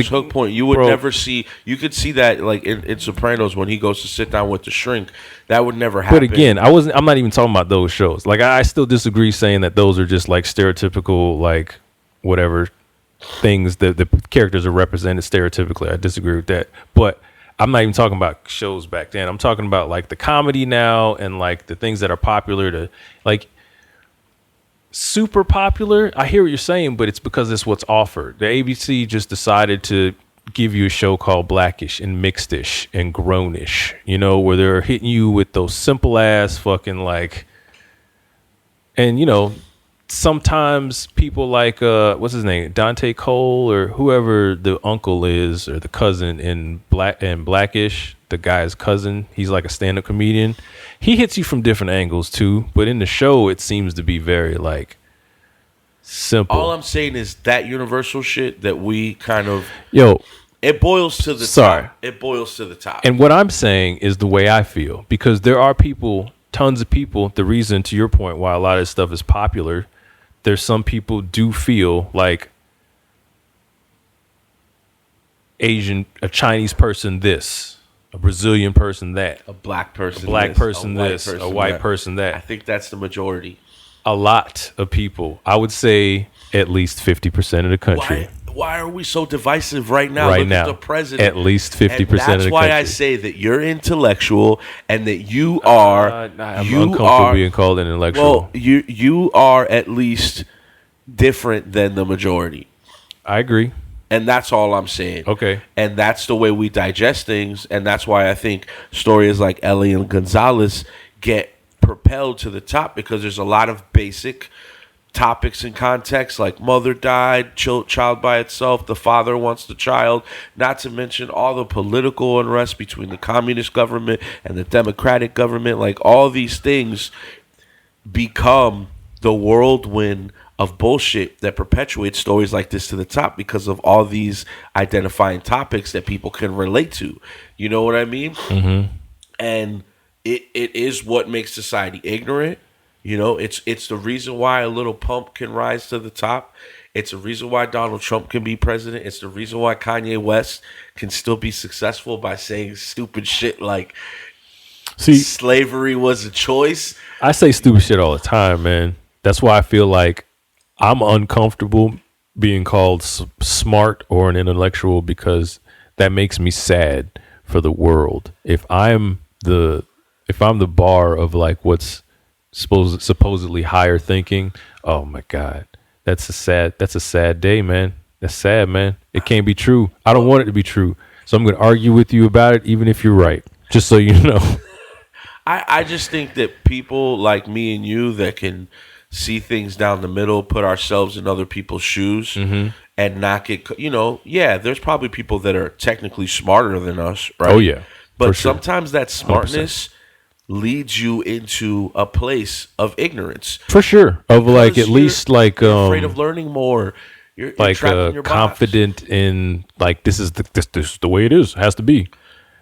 Speaker 1: Hook Point. You would never see. You could see that like in Sopranos when he goes to sit down with the shrink. That would never happen.
Speaker 2: But again, I'm not even talking about those shows. Like I still disagree saying that those are just like stereotypical, like whatever things that the characters are represented stereotypically. I disagree with that. But I'm not even talking about shows back then. I'm talking about like the comedy now and like the things that are popular to like super popular. I hear what you're saying, but it's because it's what's offered. The ABC just decided to give you a show called Blackish and Mixedish and Grownish, you know, where they're hitting you with those simple ass fucking like, and you know, sometimes people like what's his name, Dante Cole or whoever the uncle is or the cousin in Blackish, the guy's cousin, he's like a stand-up comedian. He hits you from different angles too, but in the show it seems to be very like simple.
Speaker 1: All I'm saying is that universal shit that we kind of it boils to the top. It boils to the top.
Speaker 2: And what I'm saying is the way I feel, because there are people, tons of people, the reason to your point why a lot of this stuff is popular, there's some people do feel like Asian, a Chinese person this, a Brazilian person that,
Speaker 1: a black person
Speaker 2: this, a white person that.
Speaker 1: I think that's the majority.
Speaker 2: A lot of people, I would say at least 50% of the country.
Speaker 1: Why are we so divisive right now?
Speaker 2: Right
Speaker 1: Look
Speaker 2: now,
Speaker 1: at the president.
Speaker 2: at least 50% of the country.
Speaker 1: That's why I say that you're intellectual and that you are.
Speaker 2: I'm uncomfortable being called an intellectual.
Speaker 1: Well, you are at least different than the majority.
Speaker 2: I agree.
Speaker 1: And that's all I'm saying.
Speaker 2: Okay.
Speaker 1: And that's the way we digest things. And that's why I think stories like Elian González get propelled to the top, because there's a lot of basic topics and context, like mother died, child by itself, the father wants the child, not to mention all the political unrest between the communist government and the democratic government. Like all these things become the whirlwind of bullshit that perpetuates stories like this to the top, because of all these identifying topics that people can relate to. You know what I mean?
Speaker 2: Mm-hmm.
Speaker 1: And it is what makes society ignorant. You know, it's the reason why a little pump can rise to the top. It's the reason why Donald Trump can be president. It's the reason why Kanye West can still be successful by saying stupid shit like slavery was a choice.
Speaker 2: I say stupid shit all the time, man. That's why I feel like I'm uncomfortable being called smart or an intellectual, because that makes me sad for the world. If I'm the bar of like what's supposedly higher thinking, oh my God, that's a sad day, man. That's sad, man. It can't be true. I don't want it to be true. So I'm going to argue with you about it, even if you're right, just so you know.
Speaker 1: I just think that people like me and you that can see things down the middle, put ourselves in other people's shoes,
Speaker 2: mm-hmm.
Speaker 1: and not get, there's probably people that are technically smarter than us, right?
Speaker 2: Oh, yeah.
Speaker 1: But sometimes that smartness 100%. Leads you into a place of ignorance.
Speaker 2: For sure. Of like, at least like,
Speaker 1: you're afraid of learning more. You're
Speaker 2: like confident
Speaker 1: box.
Speaker 2: In like, this is the way it is. It has to be.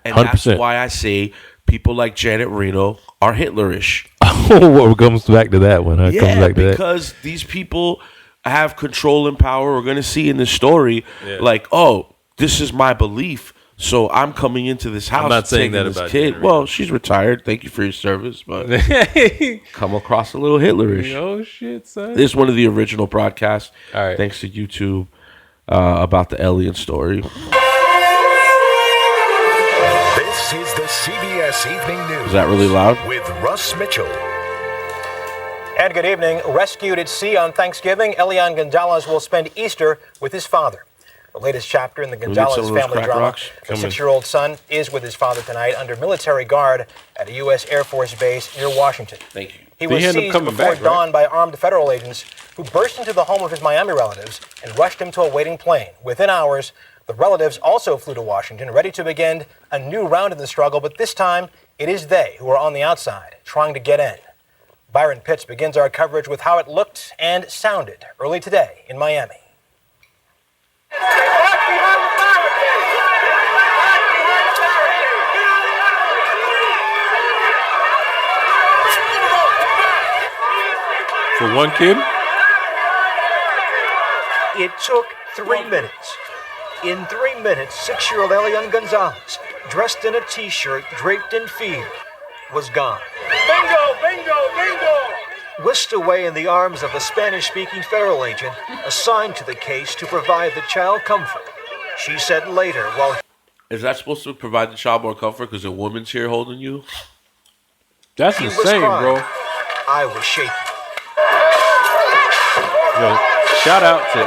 Speaker 2: 100%.
Speaker 1: And that's why I say people like Janet Reno are Hitlerish.
Speaker 2: Oh, it comes back to that one. Huh?
Speaker 1: Yeah,
Speaker 2: comes back to
Speaker 1: because these people have control and power. We're going to see in this story, like, oh, this is my belief. So I'm coming into this house.
Speaker 2: I'm not saying that
Speaker 1: this
Speaker 2: about
Speaker 1: kid.
Speaker 2: Janet
Speaker 1: Well, she's retired. Thank you for your service, but come across a little Hitlerish.
Speaker 2: Oh shit, son!
Speaker 1: This is one of the original broadcasts.
Speaker 2: All right,
Speaker 1: thanks to YouTube about the Elian story.
Speaker 4: This is the CBS Evening News.
Speaker 1: Is that really loud?
Speaker 4: With Russ Mitchell.
Speaker 6: And good evening. Rescued at sea on Thanksgiving, Elián González will spend Easter with his father. The latest chapter in the González family drama. The 6-year-old son is with his father tonight under military guard at a U.S. Air Force base near Washington.
Speaker 1: Thank you.
Speaker 6: He was seized before dawn by armed federal agents who burst into the home of his Miami relatives and rushed him to a waiting plane. Within hours, the relatives also flew to Washington, ready to begin a new round in the struggle, but this time it is they who are on the outside, trying to get in. Byron Pitts begins our coverage with how it looked and sounded early today in Miami.
Speaker 2: For one kid?
Speaker 6: It took 3 minutes. In 3 minutes, 6-year-old Elián González, dressed in a T-shirt, draped in fear, was gone.
Speaker 4: Bingo, bingo, bingo!
Speaker 6: Whisked away in the arms of a Spanish-speaking federal agent assigned to the case to provide the child comfort. She said later, while...
Speaker 1: Is that supposed to provide the child more comfort because a woman's here holding you?
Speaker 2: That's insane, bro.
Speaker 6: I was shaking.
Speaker 2: Yo, shout out to,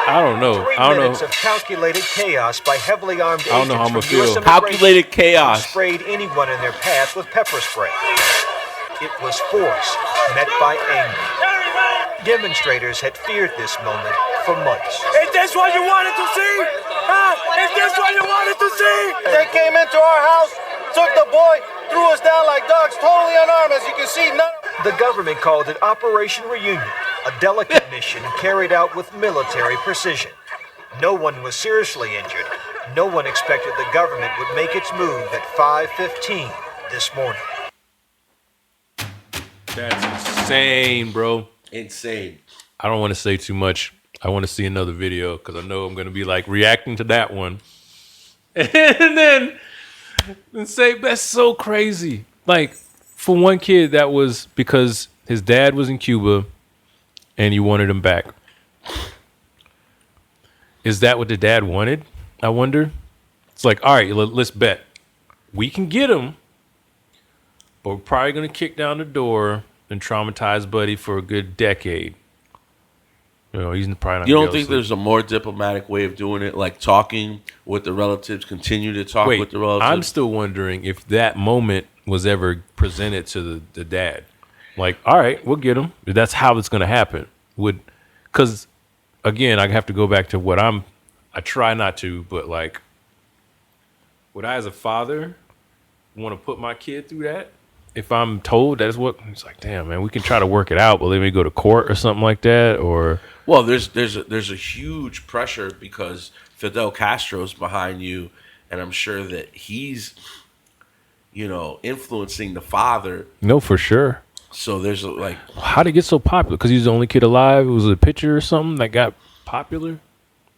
Speaker 2: I don't know.
Speaker 6: 3 minutes of calculated chaos by heavily armed agents.
Speaker 2: I don't know how I'm gonna feel.
Speaker 1: Calculated chaos.
Speaker 6: Sprayed anyone in their path with pepper spray. It was force met by anger. Demonstrators had feared this moment for months.
Speaker 4: Is this what you wanted to see? Huh? Is this what you wanted to see?
Speaker 7: They came into our house, took the boy, threw us down like dogs, totally unarmed. As you can see,
Speaker 6: The government called it Operation Reunion, a delicate mission carried out with military precision. No one was seriously injured. No one expected the government would make its move at 5:15 this morning.
Speaker 2: That's insane, bro.
Speaker 1: Insane.
Speaker 2: I don't want to say too much. I want to see another video because I know I'm going to be like reacting to that one. And then say, that's so crazy. Like, for one kid, that was because his dad was in Cuba and he wanted him back. Is that what the dad wanted? I wonder. It's like, all right, let's bet. We can get him, but we're probably going to kick down the door and traumatize Buddy for a good decade. You know, he's probably not.
Speaker 1: You don't think there's a more diplomatic way of doing it, like talking with the relatives, continue to talk with the relatives?
Speaker 2: I'm still wondering if that moment was ever presented to the dad. Like, all right, we'll get him. That's how it's going to happen. Because, again, I have to go back to what I try not to, but like, would I as a father want to put my kid through that? If I'm told that's what, it's like, damn, man, we can try to work it out, but let me go to court or something like that, or...
Speaker 1: Well, there's a huge pressure because Fidel Castro's behind you, and I'm sure that he's, influencing the father.
Speaker 2: No, for sure.
Speaker 1: So there's like...
Speaker 2: How'd it get so popular? Because he's the only kid alive? It was a picture or something that got popular?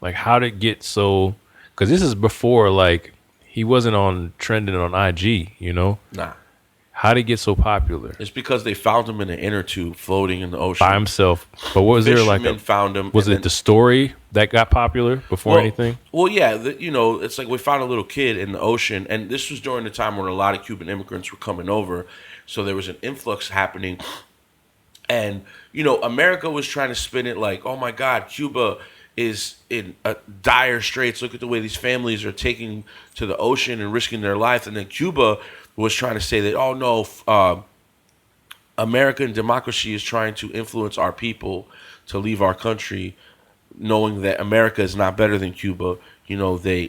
Speaker 2: Like, how'd it get so... Because this is before, like, he wasn't trending on IG,
Speaker 1: Nah.
Speaker 2: How'd it get so popular?
Speaker 1: It's because they found him in an inner tube floating in the ocean.
Speaker 2: By himself. But what was there like
Speaker 1: found him.
Speaker 2: Was it the story that got popular before anything?
Speaker 1: Well, yeah. It's like we found a little kid in the ocean. And this was during the time when a lot of Cuban immigrants were coming over. So there was an influx happening. And, America was trying to spin it like, oh, my God, Cuba is in dire straits. Look at the way these families are taking to the ocean and risking their life. And then Cuba was trying to say that, oh, no, American democracy is trying to influence our people to leave our country, knowing that America is not better than Cuba. They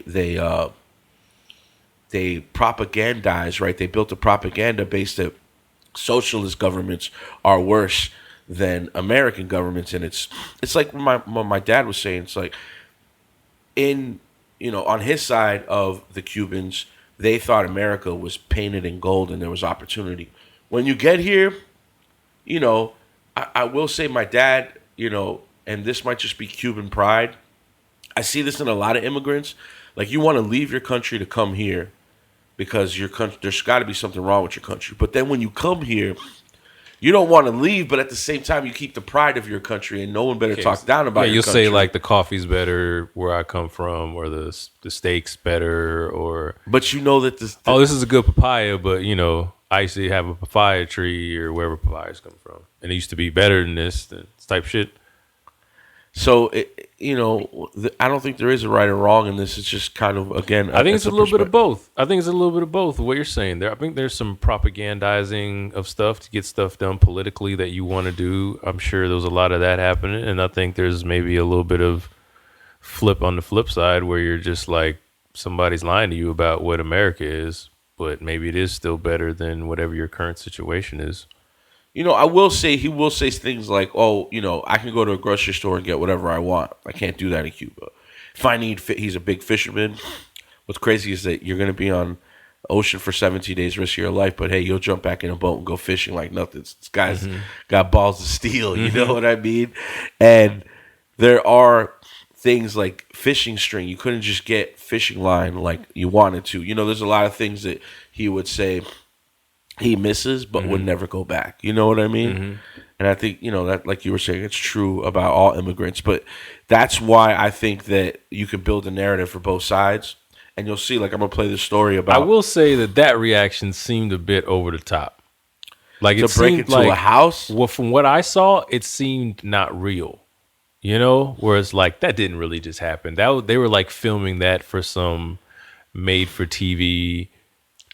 Speaker 1: propagandize, right? They built a propaganda base that socialist governments are worse than American governments. And it's like what my dad was saying. It's like on his side of the Cubans, they thought America was painted in gold and there was opportunity. When you get here, I will say my dad, and this might just be Cuban pride. I see this in a lot of immigrants. Like, you want to leave your country to come here because your country, there's got to be something wrong with your country. But then when you come here, you don't want to leave, but at the same time, you keep the pride of your country, and no one better talk down about your country.
Speaker 2: You'll say, like, the coffee's better where I come from, or the steak's better, or...
Speaker 1: But you know that this...
Speaker 2: this is a good papaya, but, I used to have a papaya tree or wherever papayas come from, and it used to be better than this type shit.
Speaker 1: So, I don't think there is a right or wrong in this. It's just kind of, again,
Speaker 2: I think it's a little bit of both. I think it's a little bit of both. What you're saying there, I think there's some propagandizing of stuff to get stuff done politically that you want to do. I'm sure there was a lot of that happening, and I think there's maybe a little bit of flip on the flip side where you're just like somebody's lying to you about what America is, but maybe it is still better than whatever your current situation is.
Speaker 1: I will say he will say things like, "Oh, I can go to a grocery store and get whatever I want. I can't do that in Cuba. If I need, he's a big fisherman. What's crazy is that you're going to be on the ocean for 17 days, risk your life, but hey, you'll jump back in a boat and go fishing like nothing. This guy's got balls of steel. You know what I mean? And there are things like fishing string. You couldn't just get fishing line like you wanted to. There's a lot of things that he would say he misses, but would never go back. You know what I mean? And I think, that, like you were saying, it's true about all immigrants. But that's why I think that you can build a narrative for both sides. And you'll see, like, I'm going to play this story about...
Speaker 2: I will say that reaction seemed a bit over the top. Like, it
Speaker 1: to break
Speaker 2: seemed
Speaker 1: into
Speaker 2: like,
Speaker 1: a house?
Speaker 2: Well, from what I saw, it seemed not real. Whereas, like, that didn't really just happen. They were, like, filming that for some made-for-TV...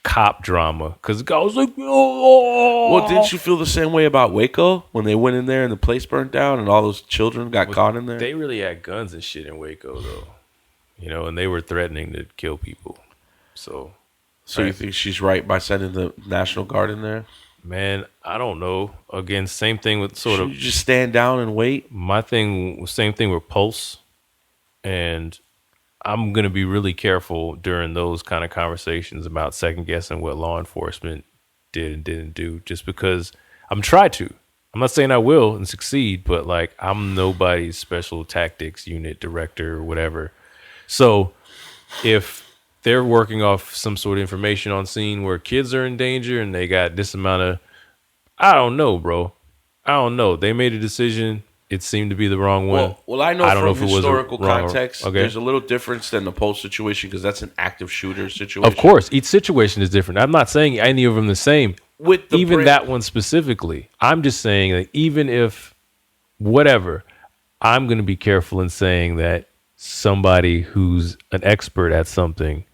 Speaker 2: cop drama, because the guy was like, oh.
Speaker 1: Well, didn't you feel the same way about Waco when they went in there and the place burned down and all those children got caught in there?
Speaker 2: They really had guns and shit in Waco, though, and they were threatening to kill people. So
Speaker 1: you think she's right by sending the National Guard in there?
Speaker 2: Man, I don't know. Again, same thing with
Speaker 1: Should you just stand down and wait?
Speaker 2: My thing, same thing with Pulse, and I'm going to be really careful during those kind of conversations about second guessing what law enforcement did and didn't do, just because I'm trying to. I'm not saying I will and succeed, but like I'm nobody's special tactics unit director or whatever. So if they're working off some sort of information on scene where kids are in danger and they got this amount of, I don't know, bro. I don't know. They made a decision. It seemed to be the wrong one.
Speaker 1: Well, I know from historical
Speaker 2: wrong
Speaker 1: context,
Speaker 2: okay.
Speaker 1: There's a little difference than the Pulse situation because that's an active shooter situation.
Speaker 2: Of course, each situation is different. I'm not saying any of them the same.
Speaker 1: With
Speaker 2: that one specifically, I'm just saying that even if whatever, I'm going to be careful in saying that somebody who's an expert at something,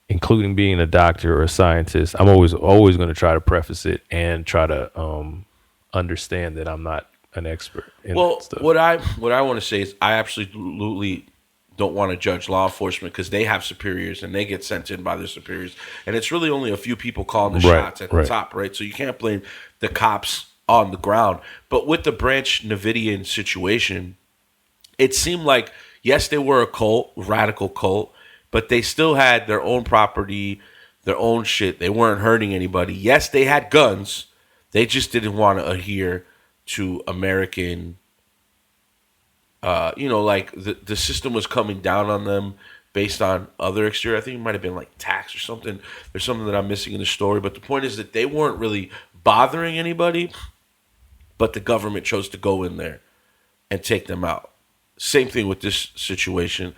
Speaker 2: including being a doctor or a scientist, I'm always going to try to preface it and try to understand that I'm not an expert in that stuff.
Speaker 1: What I want to say is I absolutely don't want to judge law enforcement because they have superiors and they get sent in by their superiors, and it's really only a few people calling the shots at the top, right? So you can't blame the cops on the ground. But with the Branch Davidian situation, it seemed like yes, they were a cult, radical cult, but they still had their own property, their own shit. They weren't hurting anybody. Yes, they had guns. They just didn't want to adhere to American, like the system was coming down on them based on other exterior. I think it might have been like tax or something. There's something that I'm missing in the story. But the point is that they weren't really bothering anybody, but the government chose to go in there and take them out. Same thing with this situation.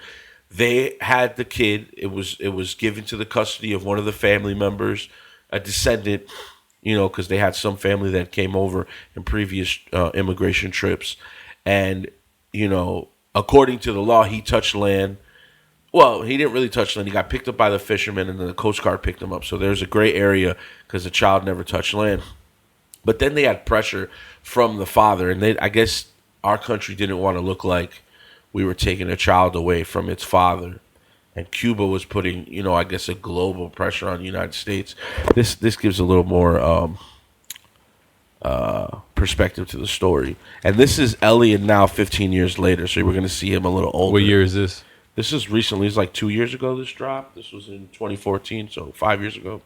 Speaker 1: They had the kid. It was given to the custody of one of the family members, a descendant, because they had some family that came over in previous immigration trips. And, according to the law, he touched land. Well, he didn't really touch land. He got picked up by the fishermen, and then the Coast Guard picked him up. So there's a gray area because the child never touched land. But then they had pressure from the father. And I guess our country didn't want to look like we were taking a child away from its father. And Cuba was putting, I guess, a global pressure on the United States. This gives a little more perspective to the story. And this is Elian now 15 years later, so we're going to see him a little older.
Speaker 2: What year is this?
Speaker 1: This is recently. It's like 2 years ago this dropped. This was in 2014, so 5 years ago.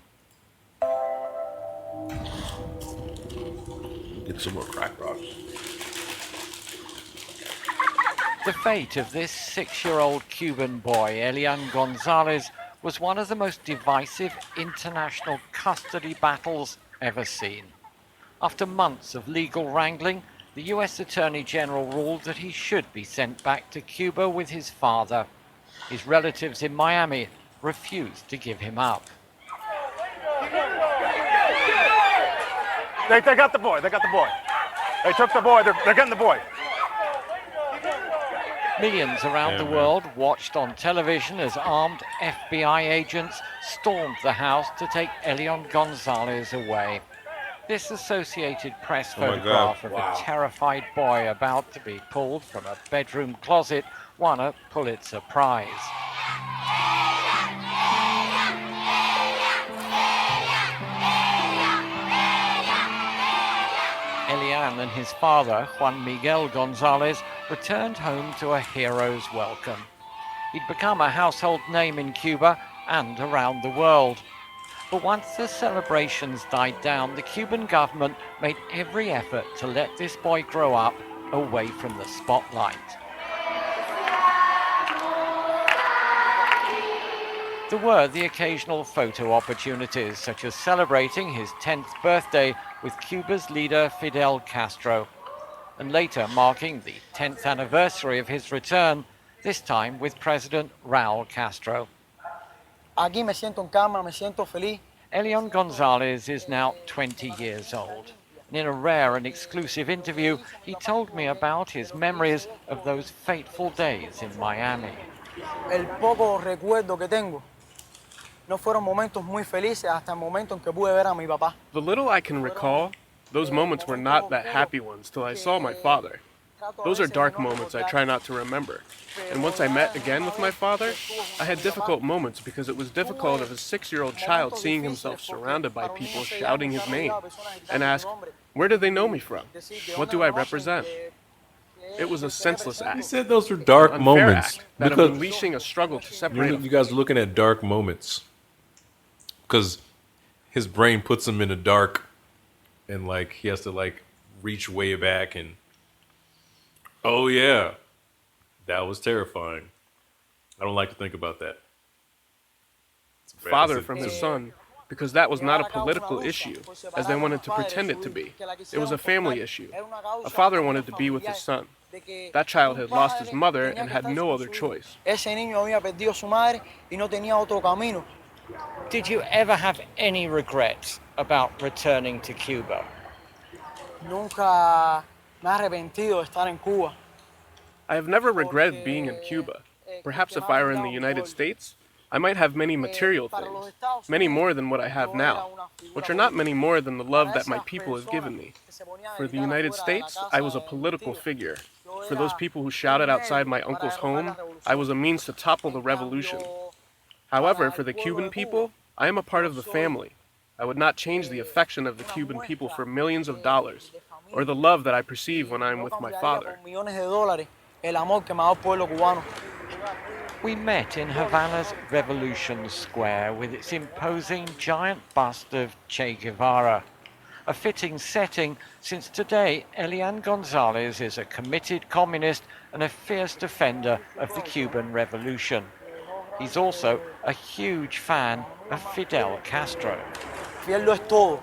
Speaker 1: Get some more crack rocks.
Speaker 8: The fate of this 6-year-old Cuban boy, Elián González, was one of the most divisive international custody battles ever seen. After months of legal wrangling, the US Attorney General ruled that he should be sent back to Cuba with his father. His relatives in Miami refused to give him up.
Speaker 7: They got the boy. They got the boy. They took the boy. They're getting the boy.
Speaker 8: Millions around the world watched on television as armed FBI agents stormed the house to take Elián González away. This Associated Press photograph of a terrified boy about to be pulled from a bedroom closet won a Pulitzer Prize. Elian and his father, Juan Miguel González, returned home to a hero's welcome. He'd become a household name in Cuba and around the world. But once the celebrations died down, the Cuban government made every effort to let this boy grow up away from the spotlight. There were the occasional photo opportunities, such as celebrating his 10th birthday with Cuba's leader Fidel Castro, and later marking the 10th anniversary of his return, this time with President Raúl Castro.
Speaker 9: Aquí me siento en cama, me siento feliz.
Speaker 8: Elián González is now 20 years old. And in a rare and exclusive interview, he told me about his memories of those fateful days in Miami.
Speaker 9: El poco recuerdo que tengo no fueron momentos muy felices hasta el momento en que pude ver a mi papá.
Speaker 10: The little I can recall, those moments were not that happy ones till I saw my father. Those are dark moments I try not to remember. And once I met again with my father, I had difficult moments because it was difficult as a 6-year-old child seeing himself surrounded by people shouting his name and ask, where do they know me from? What do I represent? It was a senseless act.
Speaker 2: He said those were dark moments.
Speaker 10: That of unleashing a struggle to separate.
Speaker 2: You guys are looking at dark moments. Because his brain puts him in the dark and like he has to like reach way back and oh yeah, that was terrifying. I don't like to think about that.
Speaker 10: Father from his son, because that was not a political issue, as they wanted to pretend it to be. It was a family issue. A father wanted to be with his son. That child had lost his mother and had no other choice.
Speaker 9: Ese niño había perdido su madre y no tenía otro camino.
Speaker 8: Did you ever have any regrets about returning to Cuba?
Speaker 9: Nunca me he arrepentido de estar en Cuba.
Speaker 10: I have never regretted being in Cuba. Perhaps if I were in the United States, I might have many material things, many more than what I have now, which are not many more than the love that my people have given me. For the United States, I was a political figure. For those people who shouted outside my uncle's home, I was a means to topple the revolution. However, for the Cuban people, I am a part of the family. I would not change the affection of the Cuban people for millions of dollars, or the love that I perceive when I am with my father.
Speaker 8: We met in Havana's Revolution Square with its imposing giant bust of Che Guevara. A fitting setting, since today Elián González is a committed communist and a fierce defender of the Cuban Revolution. He's also a huge fan of Fidel Castro.
Speaker 9: Fidel lo es todo.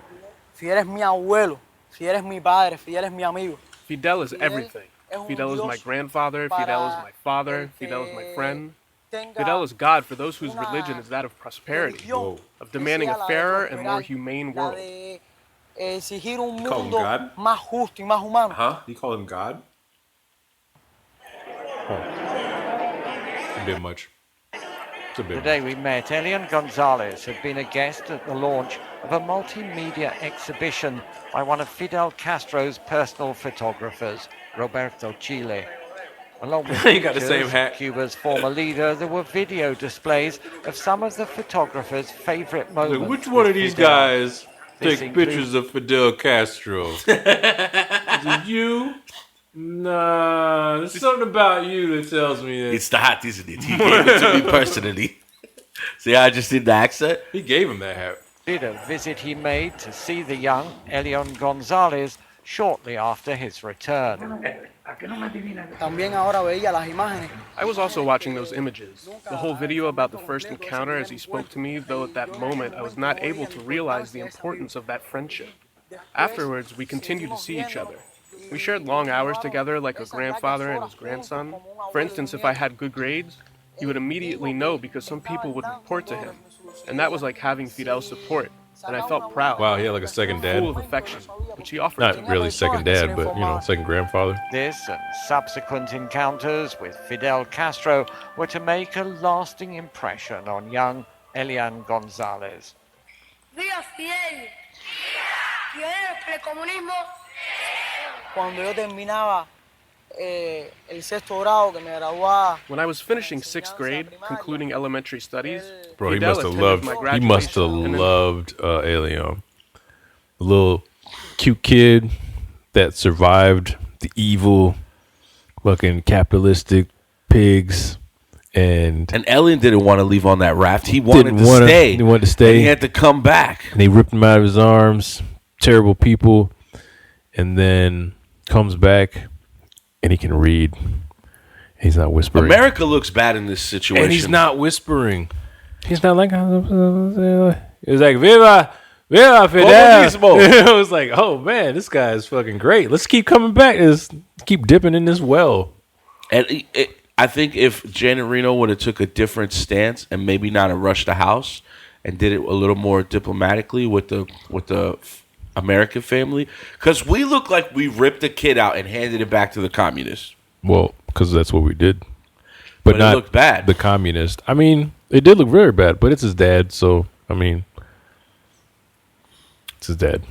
Speaker 9: Fidel es mi abuelo. Fidel es mi padre. Fidel es mi amigo.
Speaker 10: Fidel is everything. Fidel is my grandfather. Fidel is my father. Fidel is my friend. Fidel is God for those whose religion is that of prosperity, of demanding a fairer and more humane world.
Speaker 9: Exigir un
Speaker 2: Call him
Speaker 9: mundo
Speaker 2: God?
Speaker 9: más justo y más humano.
Speaker 2: Huh? You call him God? A bit much. It's a bit
Speaker 8: The day we met, Elián González had been a guest at the launch of a multimedia exhibition by one of Fidel Castro's personal photographers, Roberto Chile. Along with
Speaker 2: You got the
Speaker 8: pictures
Speaker 2: same
Speaker 8: of
Speaker 2: hat.
Speaker 8: Cuba's former leader, there were video displays of some of the photographer's favorite moments.
Speaker 2: Which one of these
Speaker 8: Fidel.
Speaker 2: guys
Speaker 8: This
Speaker 2: take pictures of Fidel Castro? Is it you? Nah, there's something about you that tells me that.
Speaker 1: It's the hat, isn't it? He gave it to me personally. See how I just did the accent?
Speaker 2: He gave him that hat.
Speaker 8: Did a visit he made to see the young Elián González shortly after his return.
Speaker 9: También ahora veía las imágenes.
Speaker 10: I was also watching those images, the whole video about the first encounter as he spoke to me, though at that moment I was not able to realize the importance of that friendship. Afterwards, we continued to see each other. We shared long hours together like a grandfather and his grandson. For instance, if I had good grades, he would immediately know because some people would report to him. And that was like having Fidel's support, and I felt proud.
Speaker 2: Wow, he had like a second dad.
Speaker 10: Full of affection, which he offered to
Speaker 2: Not
Speaker 10: me.
Speaker 2: really second dad, but second grandfather.
Speaker 8: This and subsequent encounters with Fidel Castro were to make a lasting impression on young Elián González.
Speaker 11: ¡Viva Fidel! ¡Pionero por el comunismo!
Speaker 9: Cuando yo terminaba el sexto grado, que me graduaba.
Speaker 10: When I was finishing 6th grade, concluding elementary studies,
Speaker 2: Bro, he
Speaker 10: Fidel
Speaker 2: must have
Speaker 10: attended
Speaker 2: loved.
Speaker 10: my
Speaker 2: He must have
Speaker 10: graduation, and then-
Speaker 2: loved Elian. A little cute kid that survived the evil, fucking capitalistic pigs, and
Speaker 1: Elian didn't want to leave on that raft. He wanted
Speaker 2: Didn't
Speaker 1: to
Speaker 2: wanna-
Speaker 1: stay.
Speaker 2: he wanted to stay.
Speaker 1: And he had to come back.
Speaker 2: they ripped him out of his arms. Terrible people, and then comes back, and he can read. He's not whispering.
Speaker 1: America looks bad in this situation.
Speaker 2: And he's not whispering. He's not like, he's like, Viva, Viva Fidel.
Speaker 1: Comunismo.
Speaker 2: I was like, oh man, this guy is fucking great. Let's keep coming back. Let's keep dipping in this well.
Speaker 1: And I think if Janet Reno would have took a different stance and maybe not have rushed the house and did it a little more diplomatically with the American family, because we look like we ripped the kid out and handed it back to the communists.
Speaker 2: Well, because that's what we did.
Speaker 1: But it
Speaker 2: not
Speaker 1: looked bad.
Speaker 2: The communist. I mean, it did look very bad, but it's his dad. So, I mean, it's his dad.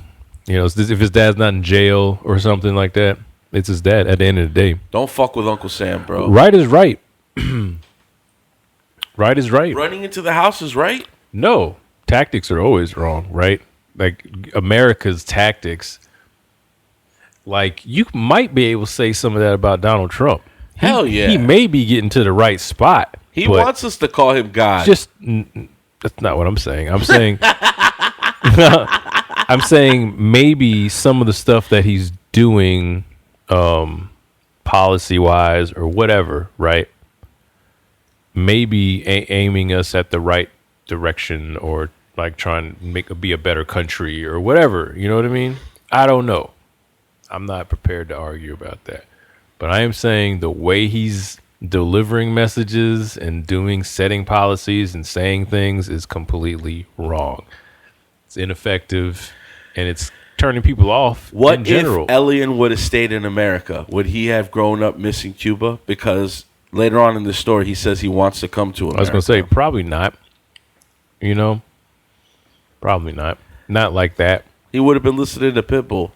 Speaker 2: You know, if his dad's not in jail or something like that, it's his dad at the end of the day.
Speaker 1: Don't fuck with Uncle Sam, bro.
Speaker 2: Right is right. Right is right.
Speaker 1: Running into the house is right.
Speaker 2: No, tactics are always wrong, right? Like America's tactics. Like you might be able to say some of that about Donald Trump.
Speaker 1: Hell yeah.
Speaker 2: He may be getting to the right spot.
Speaker 1: He
Speaker 2: but
Speaker 1: wants us to call him God.
Speaker 2: That's not what I'm saying. I'm saying I'm saying maybe some of the stuff that he's doing policy wise or whatever, right? Maybe aiming us at the right direction or like trying to be a better country or whatever. You know what I mean? I don't know. I'm not prepared to argue about that. But I am saying the way he's delivering messages and setting policies and saying things is completely wrong. It's ineffective and it's turning people off
Speaker 1: What
Speaker 2: in general.
Speaker 1: if Elian would have stayed in America? Would he have grown up missing Cuba? Because later on in the story, he says he wants to come to America.
Speaker 2: I was going to say, probably not. You know? Probably not. Not like that.
Speaker 1: He would have been listening to Pitbull.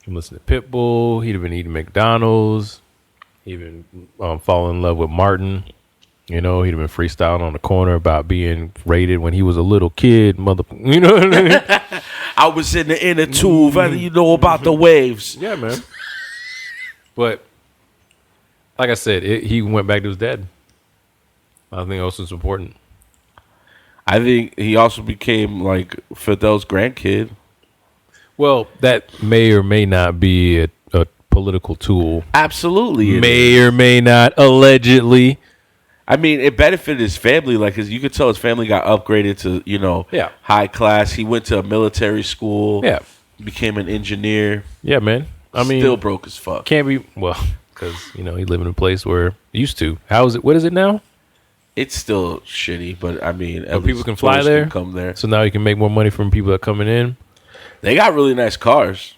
Speaker 2: He'd listen to Pitbull. He'd have been eating McDonald's. He'd been falling in love with Martin. You know, he'd have been freestyling on the corner about being raided when he was a little kid. You know what I mean?
Speaker 1: I was in the inner tube. Whether you know about the waves.
Speaker 2: Yeah, man. But like I said, he went back to his dad. I think also it's important.
Speaker 1: I think he also became like Fidel's grandkid.
Speaker 2: Well, that may or may not be a political tool.
Speaker 1: Absolutely. it
Speaker 2: May
Speaker 1: is.
Speaker 2: or may not, allegedly.
Speaker 1: I mean, it benefited his family. Like, 'cause you could tell his family got upgraded to,
Speaker 2: Yeah.
Speaker 1: high class. He went to a military school.
Speaker 2: Yeah.
Speaker 1: Became an engineer.
Speaker 2: Yeah, man. I mean,
Speaker 1: still broke as fuck.
Speaker 2: Can't be, well, because, he lived in a place where used to. How is it? What is it now?
Speaker 1: It's still shitty, but I mean,
Speaker 2: But people can fly there.
Speaker 1: come there.
Speaker 2: So now you can make more money from people that are coming in.
Speaker 1: They got really nice cars.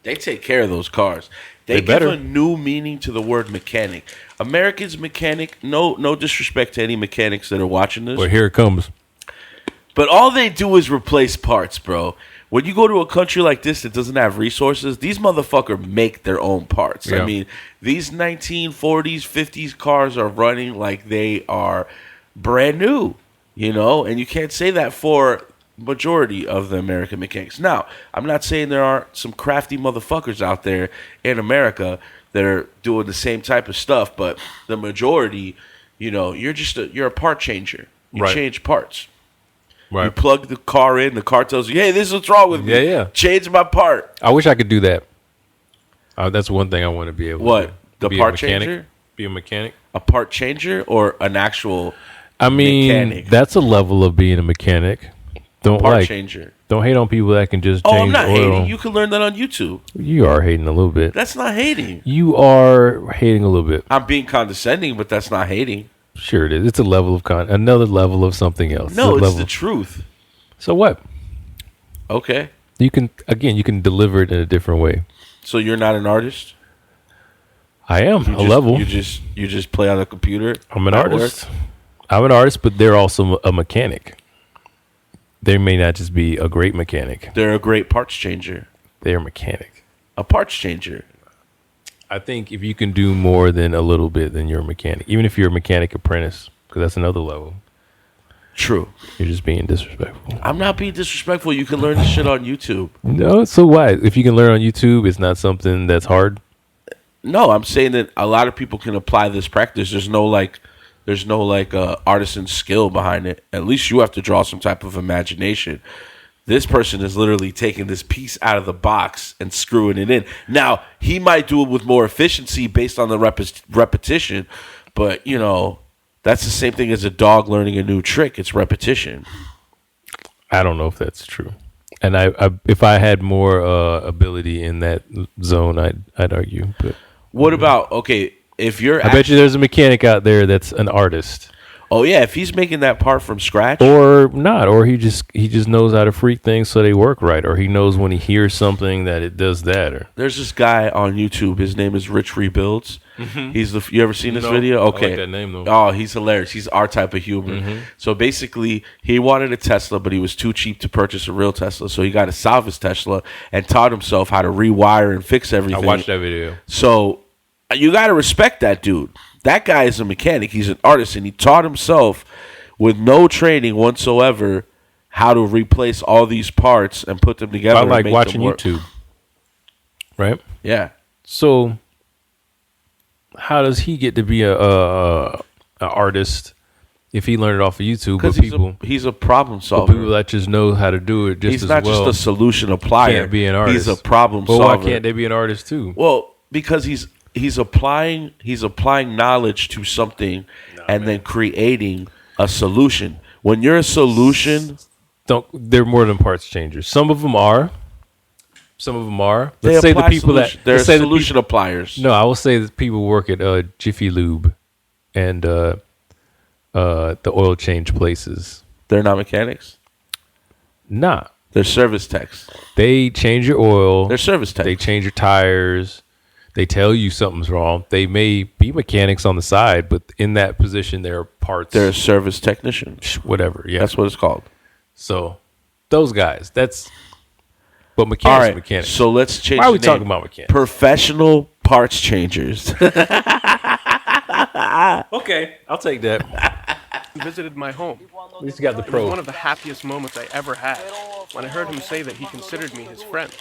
Speaker 1: They take care of those cars. They give
Speaker 2: better.
Speaker 1: a new meaning to the word mechanic. Americans mechanic, no disrespect to any mechanics that are watching this.
Speaker 2: Well, here it comes.
Speaker 1: But all they do is replace parts, bro. When you go to a country like this that doesn't have resources, these motherfuckers make their own parts.
Speaker 2: Yeah.
Speaker 1: I mean, these 1940s, 50s cars are running like they are brand new, and you can't say that for majority of the American mechanics. Now, I'm not saying there aren't some crafty motherfuckers out there in America that are doing the same type of stuff, but the majority, you're a part changer. You
Speaker 2: Right.
Speaker 1: change parts.
Speaker 2: Right.
Speaker 1: You plug the car in, the car tells you, hey, this is what's wrong with me.
Speaker 2: Yeah, yeah.
Speaker 1: Change my part.
Speaker 2: I wish I could do that. That's one thing I want to be able to
Speaker 1: What?
Speaker 2: do.
Speaker 1: The
Speaker 2: Be a
Speaker 1: part
Speaker 2: mechanic.
Speaker 1: changer?
Speaker 2: Be a mechanic.
Speaker 1: A part changer or an actual
Speaker 2: I mean,
Speaker 1: mechanic?
Speaker 2: that's a level of being a mechanic. Don't
Speaker 1: Part changer.
Speaker 2: Don't hate on people that can just
Speaker 1: Oh,
Speaker 2: change
Speaker 1: I'm not
Speaker 2: oil.
Speaker 1: hating. You can learn that on YouTube.
Speaker 2: You are hating a little bit.
Speaker 1: That's not hating.
Speaker 2: You are hating a little bit.
Speaker 1: I'm being condescending, but that's not hating.
Speaker 2: Sure it is. It's a level of another level of something else.
Speaker 1: No,
Speaker 2: a
Speaker 1: it's
Speaker 2: level.
Speaker 1: the truth.
Speaker 2: So what?
Speaker 1: Okay.
Speaker 2: You can deliver it in a different way.
Speaker 1: So you're not an artist?
Speaker 2: I am
Speaker 1: You
Speaker 2: a
Speaker 1: just-
Speaker 2: level.
Speaker 1: You just play on the computer?
Speaker 2: I'm an
Speaker 1: at
Speaker 2: artist.
Speaker 1: work?
Speaker 2: I'm an artist, but they're also a mechanic. They may not just be a great mechanic.
Speaker 1: They're a great parts changer.
Speaker 2: They're a mechanic.
Speaker 1: A parts changer.
Speaker 2: I think if you can do more than a little bit, then you're a mechanic. Even if you're a mechanic apprentice, because that's another level.
Speaker 1: True.
Speaker 2: You're just being disrespectful.
Speaker 1: I'm not being disrespectful. You can learn this shit on YouTube.
Speaker 2: No, so what? If you can learn on YouTube, it's not something that's hard.
Speaker 1: No, I'm saying that a lot of people can apply this practice. There's no artisan skill behind it. At least you have to draw some type of imagination. This person is literally taking this piece out of the box and screwing it in. Now, he might do it with more efficiency based on the repetition, but, you know, that's the same thing as a dog learning a new trick. It's repetition.
Speaker 2: I don't know if that's true. And I if I had more ability in that zone, I'd argue. But
Speaker 1: what about, okay, if you're...
Speaker 2: I bet you there's a mechanic out there that's an artist.
Speaker 1: Oh, yeah, if he's making that part from scratch.
Speaker 2: Or not, or he just knows how to freak things so they work right, or he knows when he hears something that it does that. Or
Speaker 1: there's this guy on YouTube. His name is Rich Rebuilds.
Speaker 2: Mhm.
Speaker 1: You ever seen this
Speaker 2: No,
Speaker 1: video?
Speaker 2: I like
Speaker 1: Okay.
Speaker 2: that name, though.
Speaker 1: Oh, he's hilarious. He's our type of humor.
Speaker 2: Mhm.
Speaker 1: So basically, he wanted a Tesla, but he was too cheap to purchase a real Tesla. So he got a salvage Tesla and taught himself how to rewire and fix everything.
Speaker 2: I watched that video.
Speaker 1: So you got to respect that dude. That guy is a mechanic. He's an artist, and he taught himself with no training whatsoever how to replace all these parts and put them together.
Speaker 2: I
Speaker 1: and
Speaker 2: like
Speaker 1: make
Speaker 2: watching
Speaker 1: them work.
Speaker 2: YouTube. Right?
Speaker 1: Yeah.
Speaker 2: So how does he get to be a artist if he learned it off of YouTube? But
Speaker 1: Because he's a problem solver.
Speaker 2: People that just know how to do it just
Speaker 1: He's
Speaker 2: as
Speaker 1: not
Speaker 2: well.
Speaker 1: just a solution applier.
Speaker 2: Can't be an artist.
Speaker 1: He's a problem
Speaker 2: Well,
Speaker 1: solver.
Speaker 2: why can't they be an artist too?
Speaker 1: Well, because he's applying knowledge to something and then creating a solution. When you're a solution,
Speaker 2: they're more than parts changers. Some of them are.
Speaker 1: They
Speaker 2: Let's say the
Speaker 1: apply
Speaker 2: people
Speaker 1: solution- they're
Speaker 2: let's say the
Speaker 1: solution
Speaker 2: people-
Speaker 1: appliers.
Speaker 2: No, I will say that people work at Jiffy Lube and the oil change places.
Speaker 1: They're not mechanics.
Speaker 2: Nah,
Speaker 1: they're service techs.
Speaker 2: They change your oil.
Speaker 1: They're service techs.
Speaker 2: They change your tires. They tell you something's wrong. They may be mechanics on the side, but in that position, they're parts.
Speaker 1: They're a service technician.
Speaker 2: Whatever. Yeah,
Speaker 1: that's what it's called.
Speaker 2: So those guys. But
Speaker 1: All
Speaker 2: mechanics,
Speaker 1: right,
Speaker 2: mechanics.
Speaker 1: so let's change.
Speaker 2: Why are we
Speaker 1: the name.
Speaker 2: talking about mechanics?
Speaker 1: Professional parts changers.
Speaker 2: Okay, I'll take that.
Speaker 10: He visited my home.
Speaker 2: At least you got the
Speaker 10: It
Speaker 2: pro.
Speaker 10: was one of the happiest moments I ever had when I heard him say that he considered me his friend.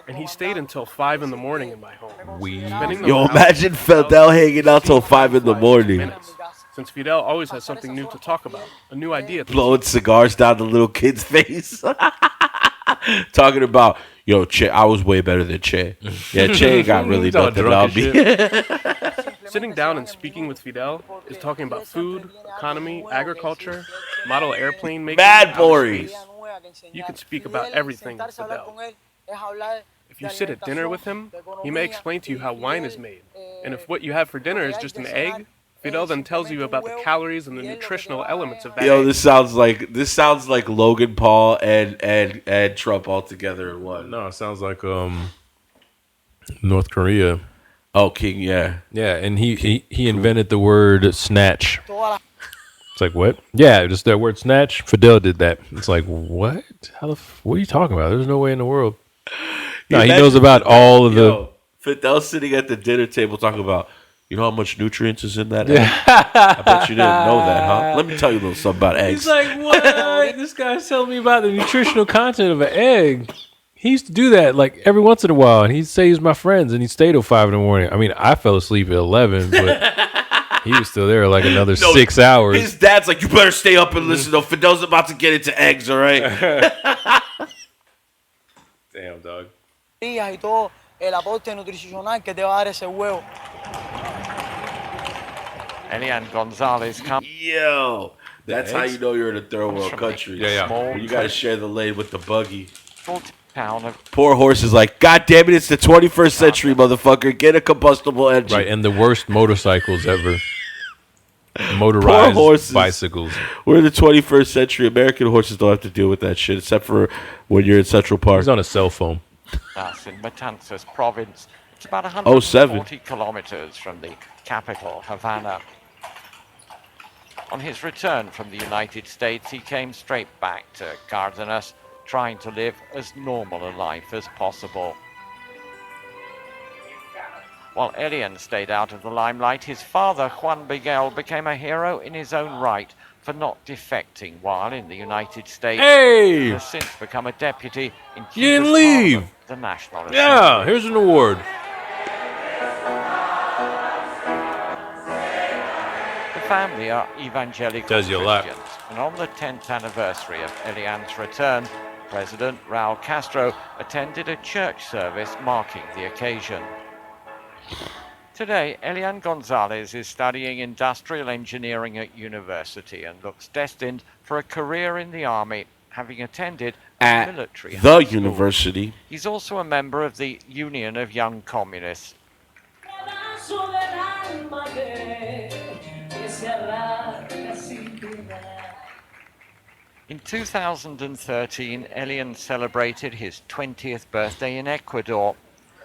Speaker 10: And he stayed until 5 in the morning in my home. Spending the
Speaker 1: Yo,
Speaker 10: hours
Speaker 1: imagine Fidel hanging out till 5 in the morning,
Speaker 10: minutes, since Fidel always has something new to talk about, a new idea.
Speaker 1: blowing cigars down the little kid's face, talking about, yo, Che, I was way better than Che. Yeah, Che got really
Speaker 10: He's all
Speaker 1: nothing
Speaker 10: drunk
Speaker 1: on me.
Speaker 10: Sitting down and speaking with Fidel is talking about food, economy, agriculture, model airplane making,
Speaker 1: Mad
Speaker 10: outer
Speaker 1: boring.
Speaker 10: space. You could speak about everything with Fidel. If you sit at dinner with him, he may explain to you how wine is made. And if what you have for dinner is just an egg, Fidel then tells you about the calories and the nutritional elements of that
Speaker 1: Yo,
Speaker 10: egg.
Speaker 1: this sounds like Logan Paul and Trump all together in one.
Speaker 2: No, it sounds like North Korea.
Speaker 1: Oh, King, yeah.
Speaker 2: Yeah, and he invented the word snatch. It's like, what? Yeah, just that word snatch. Fidel did that. It's like, what? What are you talking about? There's no way in the world. No, he knows about all of the...
Speaker 1: Fidel's sitting at the dinner table talking about, you know how much nutrients is in that egg? I bet you didn't know that, huh? Let me tell you a little something about eggs.
Speaker 2: He's like, what? This guy's telling me about the nutritional content of an egg. He used to do that like every once in a while, and he'd say he's my friends, and he stayed till 5 in the morning. I mean, I fell asleep at 11, but he was still there like another 6 hours.
Speaker 1: His dad's like, you better stay up and listen, though. Fidel's about to get into eggs, all right?
Speaker 2: Damn, dog.
Speaker 9: Y todo el aporte nutricional que te va a dar ese huevo.
Speaker 8: Elián González comes.
Speaker 1: Yo, that's how you know you're in a third world country.
Speaker 2: Yeah.
Speaker 1: When you got to share the lane with the buggy.
Speaker 8: Town of
Speaker 1: Poor horse is like, God damn it, it's the 21st century, motherfucker. Get a combustible engine.
Speaker 2: Right, and the worst motorcycles ever. motorized
Speaker 1: horses.
Speaker 2: bicycles.
Speaker 1: We're in the 21st century. American horses don't have to deal with that shit, except for when you're in Central Park.
Speaker 2: He's on a cell phone.
Speaker 8: That's in Matanzas province. It's about 140 kilometers from the capital, Havana. On his return from the United States, he came straight back to Cardenas, trying to live as normal a life as possible. While Elian stayed out of the limelight, his father, Juan Miguel, became a hero in his own right for not defecting while in the United States.
Speaker 2: Hey!
Speaker 8: He has since become a deputy in Cuba's
Speaker 2: You didn't leave!
Speaker 8: Parliament, the National Assembly.
Speaker 2: Yeah, here's an award.
Speaker 8: The family are evangelical
Speaker 2: Tells you a lot.
Speaker 8: Christians, and on the 10th anniversary of Elian's return, President Raul Castro attended a church service marking the occasion. Today, Elián González is studying industrial engineering at university and looks destined for a career in the army, having attended
Speaker 1: At
Speaker 8: military
Speaker 1: the
Speaker 8: high school.
Speaker 1: university.
Speaker 8: He's also a member of the Union of Young Communists. In 2013, Elian celebrated his 20th birthday in Ecuador.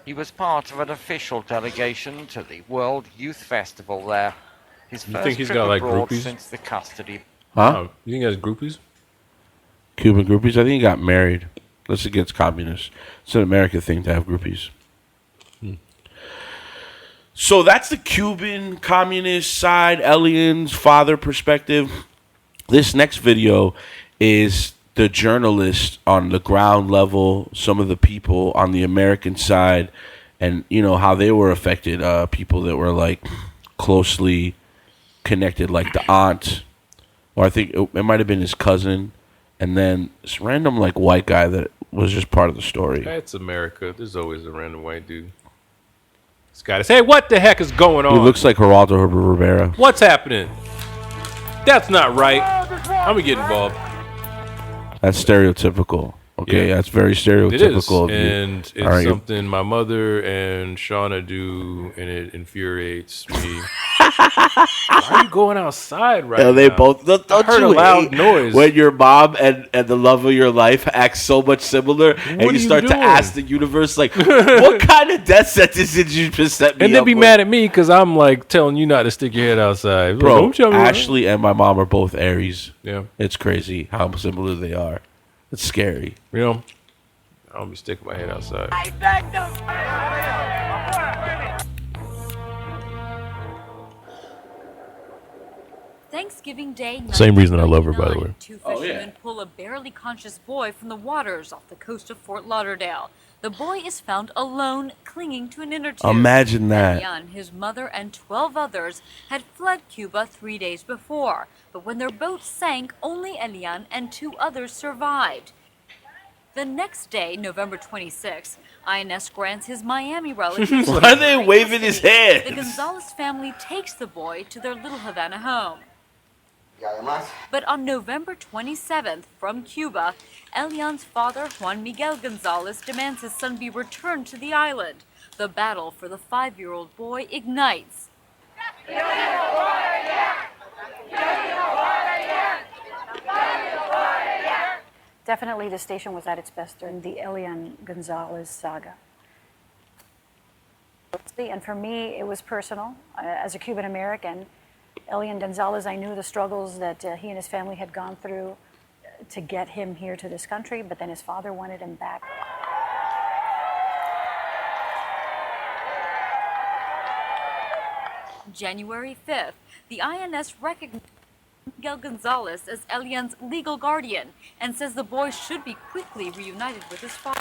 Speaker 8: He was part of an official delegation to the World Youth Festival there. His
Speaker 2: You
Speaker 8: first
Speaker 2: think he's
Speaker 8: trip
Speaker 2: got, like,
Speaker 8: abroad
Speaker 2: groupies?
Speaker 8: since the custody.
Speaker 1: Huh?
Speaker 2: Oh, you think he has groupies?
Speaker 1: Cuban groupies? I think he got married. That's against communists. It's an American thing to have groupies. So that's the Cuban communist side, Elian's father perspective. This next video is the journalist on the ground level, some of the people on the American side, and you know how they were affected. People that were like closely connected, like the aunt, or I think it might have been his cousin, and then this random like white guy that was just part of the story.
Speaker 2: That's America. There's always a random white dude. This guy says, hey, what the heck is going on?
Speaker 1: He looks like Geraldo Rivera.
Speaker 2: What's happening? That's not right. I'm gonna get involved.
Speaker 1: That's stereotypical. Okay,
Speaker 2: Yeah.
Speaker 1: that's very
Speaker 2: It is,
Speaker 1: stereotypical of you.
Speaker 2: and it's
Speaker 1: All right,
Speaker 2: something my mother and Shauna do, and it infuriates me. Why are you going outside right
Speaker 1: Yeah, they
Speaker 2: now?
Speaker 1: both don't
Speaker 2: I heard
Speaker 1: you
Speaker 2: a loud
Speaker 1: hate
Speaker 2: noise.
Speaker 1: when your mom and the love of your life act so much similar, and
Speaker 2: What are
Speaker 1: you
Speaker 2: you
Speaker 1: start to
Speaker 2: doing?
Speaker 1: ask the universe like, what kind of death sentence did you just set me
Speaker 2: And then
Speaker 1: up
Speaker 2: be
Speaker 1: with?
Speaker 2: mad at me because I'm like telling you not to stick your head outside.
Speaker 1: Bro,
Speaker 2: Don't tell me what-
Speaker 1: Ashley and my mom are both Aries.
Speaker 2: Yeah.
Speaker 1: It's crazy how similar they are. It's scary.
Speaker 2: You know, I don't be sticking my head outside.
Speaker 12: Thanksgiving Day.
Speaker 2: Same reason I love her, by the way.
Speaker 12: Two fishermen pull a barely conscious boy from the waters off the coast of Fort Lauderdale. The boy is found alone, clinging to an inner tube.
Speaker 1: Imagine that.
Speaker 12: Elian, his mother, and 12 others had fled Cuba 3 days before. But when their boat sank, only Elian and 2 others survived. The next day, November 26th, INS grants his Miami relatives.
Speaker 1: Why are they waving his hands?
Speaker 12: The Gonzalez family takes the boy to their little Havana home. But on November 27th, from Cuba, Elian's father, Juan Miguel González, demands his son be returned to the island. The battle for the 5-year-old boy ignites.
Speaker 13: Definitely the station was at its best during the Elián González saga. And for me, it was personal. As a Cuban-American, Elián González, I knew the struggles that he and his family had gone through to get him here to this country, but then his father wanted him back.
Speaker 12: January 5th, the INS recognized Miguel González as Elian's legal guardian and says the boy should be quickly reunited with his father.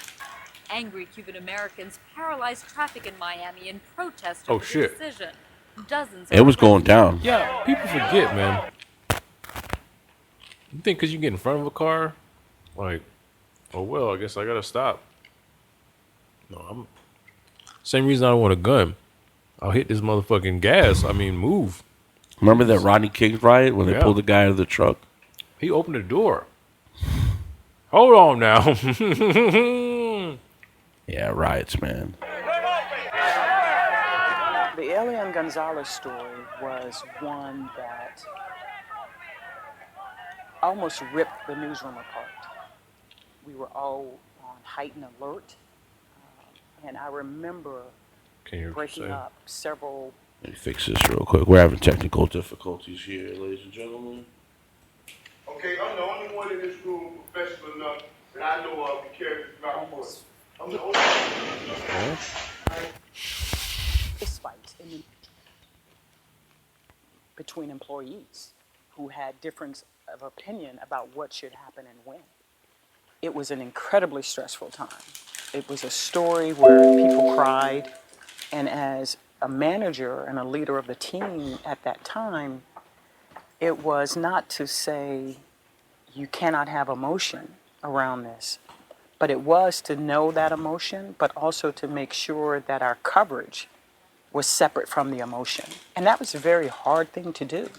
Speaker 12: Angry Cuban Americans paralyzed traffic in Miami in protest
Speaker 2: Oh,
Speaker 12: over the
Speaker 2: shit.
Speaker 12: decision. Dozens
Speaker 1: It was going down.
Speaker 2: Yeah, people forget, man. You think because you get in front of a car, like, oh, well, I guess I got to stop. No, same reason I don't want a gun. I'll hit this motherfucking gas. I mean, move.
Speaker 1: Remember that Rodney King riot when they
Speaker 2: Yeah.
Speaker 1: pulled the guy out of the truck?
Speaker 2: He opened the door. Hold on now.
Speaker 1: Yeah, riots, man.
Speaker 9: The Elián González story was one that almost ripped the newsroom apart. We were all on heightened alert, and I remember breaking up several.
Speaker 1: Let me fix this real quick. We're having technical difficulties here, ladies and gentlemen.
Speaker 14: Okay, I'm the only one in this room professional enough that I know of to carry this mouth. I'm the only one.
Speaker 9: Fist fights between employees who had difference of opinion about what should happen and when. It was an incredibly stressful time. It was a story where people cried, and as a manager and a leader of the team at that time, it was not to say you cannot have emotion around this, but it was to know that emotion, but also to make sure that our coverage was separate from the emotion. And that was a very hard thing to do.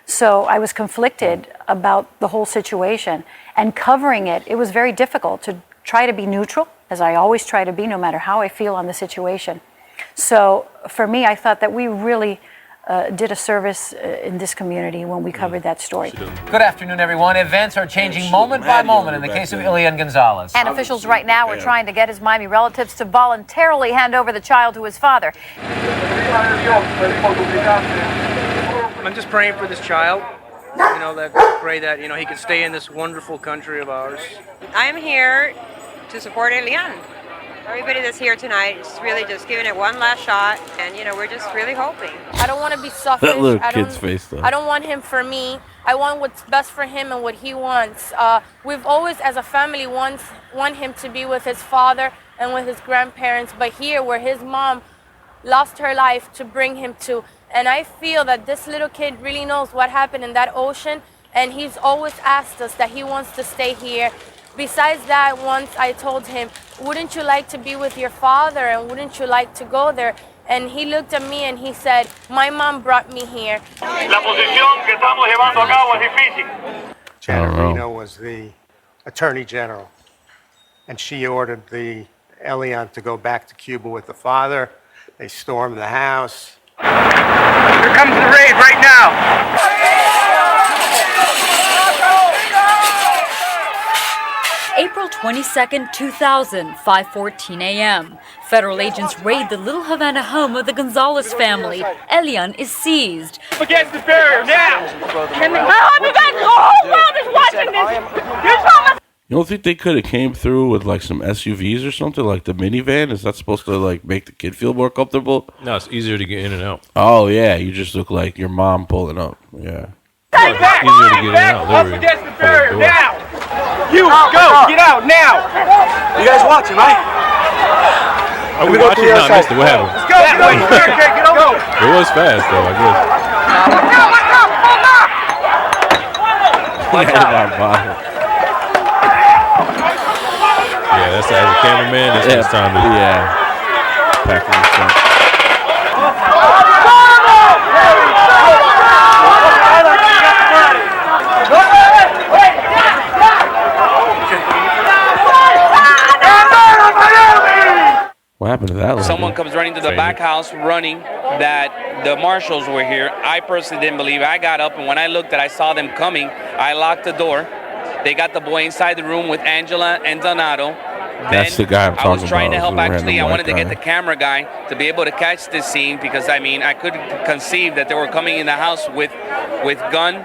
Speaker 13: So I was conflicted about the whole situation, and covering it, it was very difficult to try to be neutral, as I always try to be, no matter how I feel on the situation. So for me, I thought that we really did a service in this community when we covered that story.
Speaker 15: Good afternoon, everyone. Events are changing moment by moment in the case of Elián González.
Speaker 16: And officials right now are trying to get his Miami relatives to voluntarily hand over the child to his father.
Speaker 17: I'm just praying for this child. That pray that, he can stay in this wonderful country of ours.
Speaker 18: I'm here to support Elián. Everybody that's here tonight is really just giving it one last shot, and we're just really hoping.
Speaker 19: I don't want to be selfish.
Speaker 1: That little kid's face, though.
Speaker 19: I don't want him for me. I want what's best for him and what he wants. We've always, as a family, want him to be with his father and with his grandparents, but here, where his mom lost her life to bring him to, and I feel that this little kid really knows what happened in that ocean, and he's always asked us that he wants to stay here. Besides that, once I told him, wouldn't you like to be with your father and wouldn't you like to go there? And he looked at me and he said, my mom brought me here.
Speaker 14: La posición que estamos llevando a cabo es difícil.
Speaker 20: Janet Reno was the Attorney General, and she ordered the Elián to go back to Cuba with the father. They stormed the house.
Speaker 14: Here comes the raid right now.
Speaker 12: April 22nd, 2000, 5:14 a.m. Federal agents raid the Little Havana home of the Gonzalez family. Elián is seized.
Speaker 14: Against the barrier now!
Speaker 11: The whole world is watching this!
Speaker 1: You don't think they could have came through with like some SUVs or something, like the minivan? Is that supposed to like make the kid feel more comfortable?
Speaker 2: No, it's easier to get in and out.
Speaker 1: Oh yeah, you just look like your mom pulling up. Yeah.
Speaker 2: It's easier to get in and out.
Speaker 14: Up against the barrier now! You go! Get out now!
Speaker 4: You guys watching, right?
Speaker 2: Are we watching? No, I missed it. What happened?
Speaker 14: Let's go! Get over!
Speaker 2: It was fast though, I guess. Yeah, that's as a cameraman. It's time to
Speaker 1: packing this up. What happened to that?
Speaker 21: Someone comes running to the back house, running that the marshals were here. I personally didn't believe it. I got up, and when I looked I saw them coming, I locked the door. They got the boy inside the room with Angela and Donato.
Speaker 1: That's the guy I'm talking about.
Speaker 21: I was trying to help, actually. I wanted to get the camera guy to be able to catch this scene because, I could conceive that they were coming in the house with gun,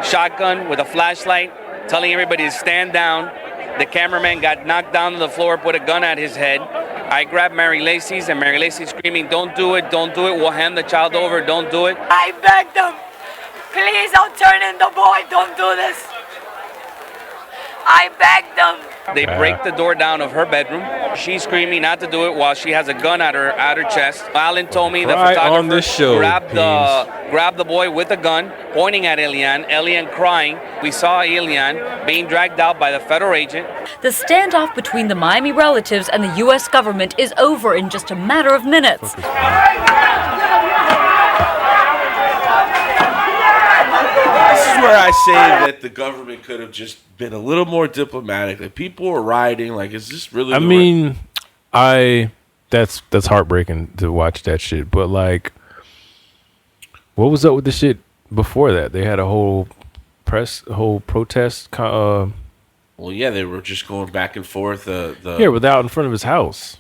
Speaker 21: shotgun, with a flashlight, telling everybody to stand down. The cameraman got knocked down to the floor, put a gun at his head. I grabbed Mary Lacey's, and Mary Lacey screaming, don't do it, we'll hand the child over, don't do it.
Speaker 11: I begged them, please don't turn in the boy, don't do this. I begged them.
Speaker 21: They break the door down of her bedroom. She's screaming not to do it while she has a gun at her chest. Alan told me the photographer grabbed the boy with a gun, pointing at Elián. Elián crying. We saw Elián being dragged out by the federal agent.
Speaker 12: The standoff between the Miami relatives and the U.S. government is over in just a matter of minutes.
Speaker 1: This is where I say that the government could have just been a little more diplomatic. Like people were rioting. Like, is this really?
Speaker 2: that's heartbreaking to watch that shit. But like, what was up with the shit before that? They had a whole protest.
Speaker 1: Well, yeah, they were just going back and forth.
Speaker 2: Without in front of his house.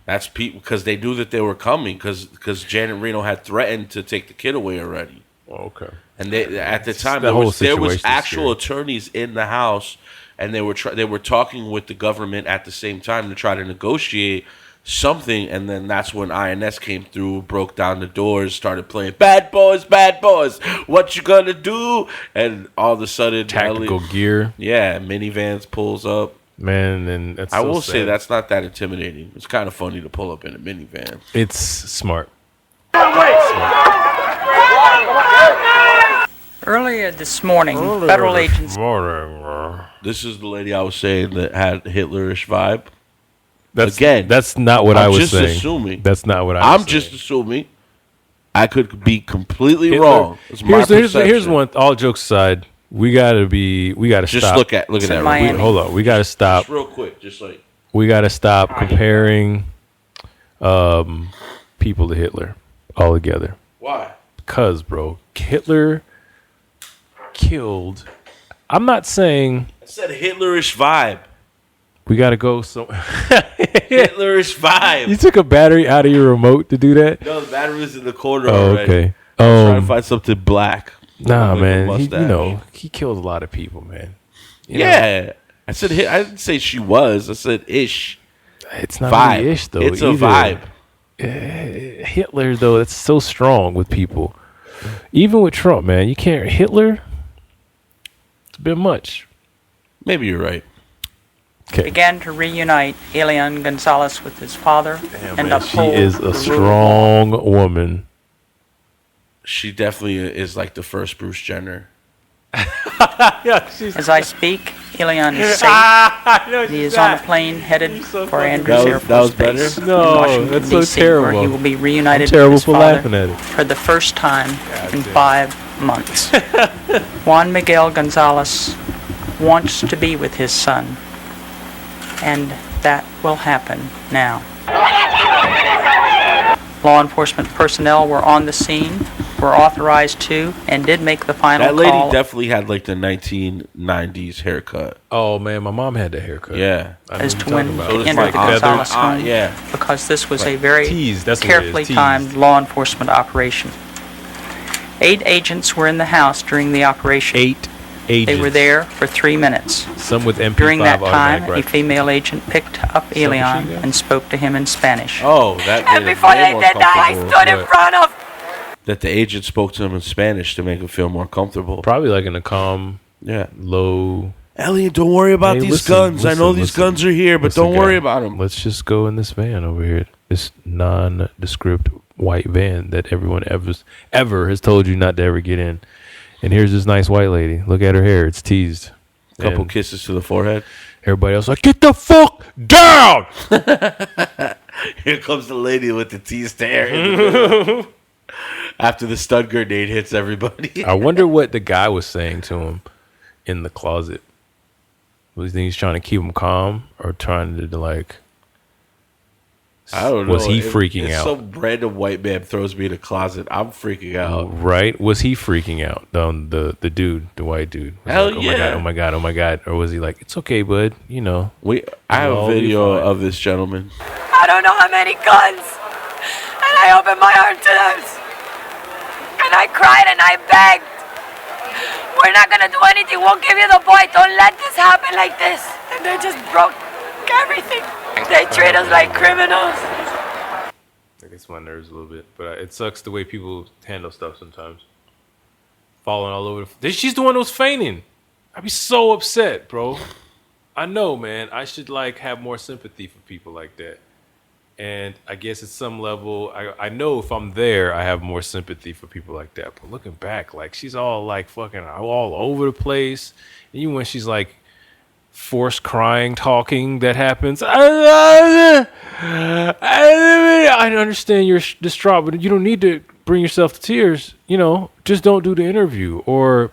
Speaker 1: That's people because they knew that they were coming because Janet Reno had threatened to take the kid away already.
Speaker 2: Oh, okay.
Speaker 1: And they at the time
Speaker 2: The
Speaker 1: there was
Speaker 2: situation's
Speaker 1: actual
Speaker 2: scary.
Speaker 1: attorneys in the house, and they were talking with the government at the same time to try to negotiate something. And then that's when INS came through, broke down the doors, started playing "Bad Boys, Bad Boys, what you gonna do?" And all of a sudden,
Speaker 2: Tactical gear.
Speaker 1: Yeah, minivans pulls up.
Speaker 2: Man, and that's
Speaker 1: I
Speaker 2: so
Speaker 1: will say
Speaker 2: sad.
Speaker 1: that's not that intimidating. It's kind of funny to pull up in a minivan.
Speaker 2: It's smart.
Speaker 9: Earlier this morning, federal agents.
Speaker 1: This is the lady I was saying that had Hitlerish vibe.
Speaker 2: Again, that's not what I was
Speaker 1: just
Speaker 2: saying.
Speaker 1: Assuming.
Speaker 2: That's not what I'm
Speaker 1: just assuming. I could be completely
Speaker 2: Hitler-
Speaker 1: wrong. It's my perception.
Speaker 2: Here's one. All jokes aside, we gotta
Speaker 1: Just
Speaker 2: stop.
Speaker 1: look at that.
Speaker 2: Hold on, we gotta stop.
Speaker 1: Just real quick, just like
Speaker 2: We gotta stop comparing people to Hitler altogether.
Speaker 1: Why?
Speaker 2: Because, bro, Hitler killed. I'm not saying
Speaker 1: I said Hitlerish vibe.
Speaker 2: we gotta go so.
Speaker 1: Hitlerish vibe.
Speaker 2: You took a battery out of your remote to do that?
Speaker 1: No, the battery was in the corner
Speaker 2: Oh,
Speaker 1: already.
Speaker 2: okay.
Speaker 1: I'm trying to find something black.
Speaker 2: Nah,
Speaker 1: Like a
Speaker 2: man.
Speaker 1: mustache.
Speaker 2: He killed a lot of people, man. You know?
Speaker 1: Yeah. I said I didn't say she was. I said ish.
Speaker 2: It's not
Speaker 1: vibe.
Speaker 2: really ish though.
Speaker 1: It's
Speaker 2: either.
Speaker 1: a
Speaker 2: vibe. Hitler though, that's so strong with people. Even with Trump, man, you can't. Hitler. It's a bit much.
Speaker 1: Maybe you're right.
Speaker 9: Began to reunite Elián González with his father and
Speaker 2: Man, she
Speaker 9: uphold
Speaker 2: is
Speaker 9: the
Speaker 2: a
Speaker 9: rule of
Speaker 2: strong woman.
Speaker 1: She definitely is like the first Bruce Jenner.
Speaker 9: As I speak, Elián is safe. He is on a plane headed for Andrews Air Force Base in Washington,
Speaker 2: that's so
Speaker 9: D.C., where he
Speaker 2: terrible.
Speaker 9: will be reunited
Speaker 2: I'm terrible
Speaker 9: with his
Speaker 2: for
Speaker 9: father
Speaker 2: laughing at it.
Speaker 9: for the first time in 5 months. Juan Miguel González wants to be with his son, and that will happen now. Law enforcement personnel were on the scene, were authorized to, and did make the final
Speaker 1: That lady
Speaker 9: call.
Speaker 1: definitely had like the 1990s haircut.
Speaker 2: Oh man, my mom had that haircut.
Speaker 1: Yeah.
Speaker 9: As to when
Speaker 1: So
Speaker 9: they
Speaker 1: it's
Speaker 9: entered
Speaker 1: like
Speaker 9: the Gonzalez
Speaker 1: feathers.
Speaker 9: home,
Speaker 1: Yeah.
Speaker 9: because this was
Speaker 2: Like
Speaker 9: a very
Speaker 2: teased, that's what it is,
Speaker 9: carefully
Speaker 2: teased.
Speaker 9: timed law enforcement operation. 8 agents were in the house during the operation.
Speaker 2: 8 agents.
Speaker 9: They were there for 3 minutes.
Speaker 2: Some with MP5
Speaker 9: During that time,
Speaker 2: automatic
Speaker 9: a female agent picked up Elián and spoke to him in Spanish.
Speaker 1: Oh, that
Speaker 19: And
Speaker 1: made it
Speaker 19: before
Speaker 1: way
Speaker 19: they
Speaker 1: more
Speaker 19: did that, I
Speaker 1: comfortable.
Speaker 19: stood in front of.
Speaker 1: That the agent spoke to him in Spanish to make him feel more comfortable.
Speaker 2: Probably like in a calm,
Speaker 1: low. Elian, don't worry about
Speaker 2: Hey,
Speaker 1: these
Speaker 2: listen,
Speaker 1: guns. I know
Speaker 2: listen,
Speaker 1: these
Speaker 2: listen.
Speaker 1: guns are here, but
Speaker 2: Listen,
Speaker 1: don't worry
Speaker 2: guy,
Speaker 1: about them.
Speaker 2: Let's just go in this van over here. This nondescript white van that everyone ever has told you not to ever get in. And here's this nice white lady. Look at her hair. It's teased.
Speaker 1: Couple
Speaker 2: And
Speaker 1: kisses to the forehead.
Speaker 2: everybody else like, get the fuck down!
Speaker 1: Here comes the lady with the teased hair. After the stun grenade hits everybody.
Speaker 2: I wonder what the guy was saying to him in the closet. Was he trying to keep him calm or trying to like?
Speaker 1: I don't know.
Speaker 2: Was he freaking
Speaker 1: if
Speaker 2: out?
Speaker 1: Some random white man throws me in a closet. I'm freaking out.
Speaker 2: Right? Was he freaking out? The dude, the white dude. Was
Speaker 1: Hell
Speaker 2: like,
Speaker 1: yeah.
Speaker 2: Oh my god! Oh my god! Or was he like, it's okay, bud? You know.
Speaker 1: I have
Speaker 2: It'll
Speaker 1: a
Speaker 2: all be
Speaker 1: video
Speaker 2: fine."
Speaker 1: of this gentleman.
Speaker 19: I don't know how many guns. And I opened my heart to them. And I cried and I begged. We're not gonna do anything. We'll give you the boy. Don't let this happen like this. And they just broke everything. They treat us like criminals.
Speaker 2: It gets my nerves a little bit, but it sucks the way people handle stuff sometimes. Falling all over. She's the one that was fainting. I'd be so upset, bro. I know, man. I should like have more sympathy for people like that. And I guess at some level, I know if I'm there, I have more sympathy for people like that. But looking back, like she's all like fucking all over the place. And even when she's like forced crying, talking, that happens. I understand you're distraught, but you don't need to bring yourself to tears. You know, just don't do the interview.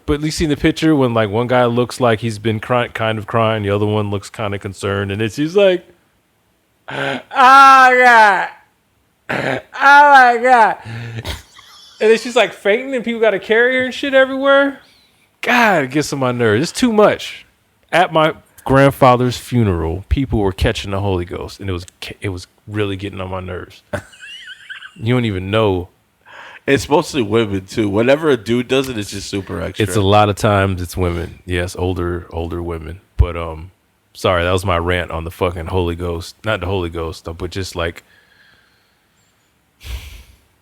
Speaker 2: But at least see the picture when like one guy looks like he's been kind of crying, the other one looks kind of concerned, and she's like, Oh God. Oh my God. And then she's like fainting and people got to carry her and shit everywhere. God, it gets on my nerves. It's too much. At my grandfather's funeral, people were catching the Holy Ghost, and it was really getting on my nerves. You don't even know.
Speaker 1: It's mostly women too. Whenever a dude does it, it's just super extra.
Speaker 2: It's a lot of times it's women. Yes, older women. But sorry, that was my rant on the fucking Holy Ghost. Not the Holy Ghost, but just like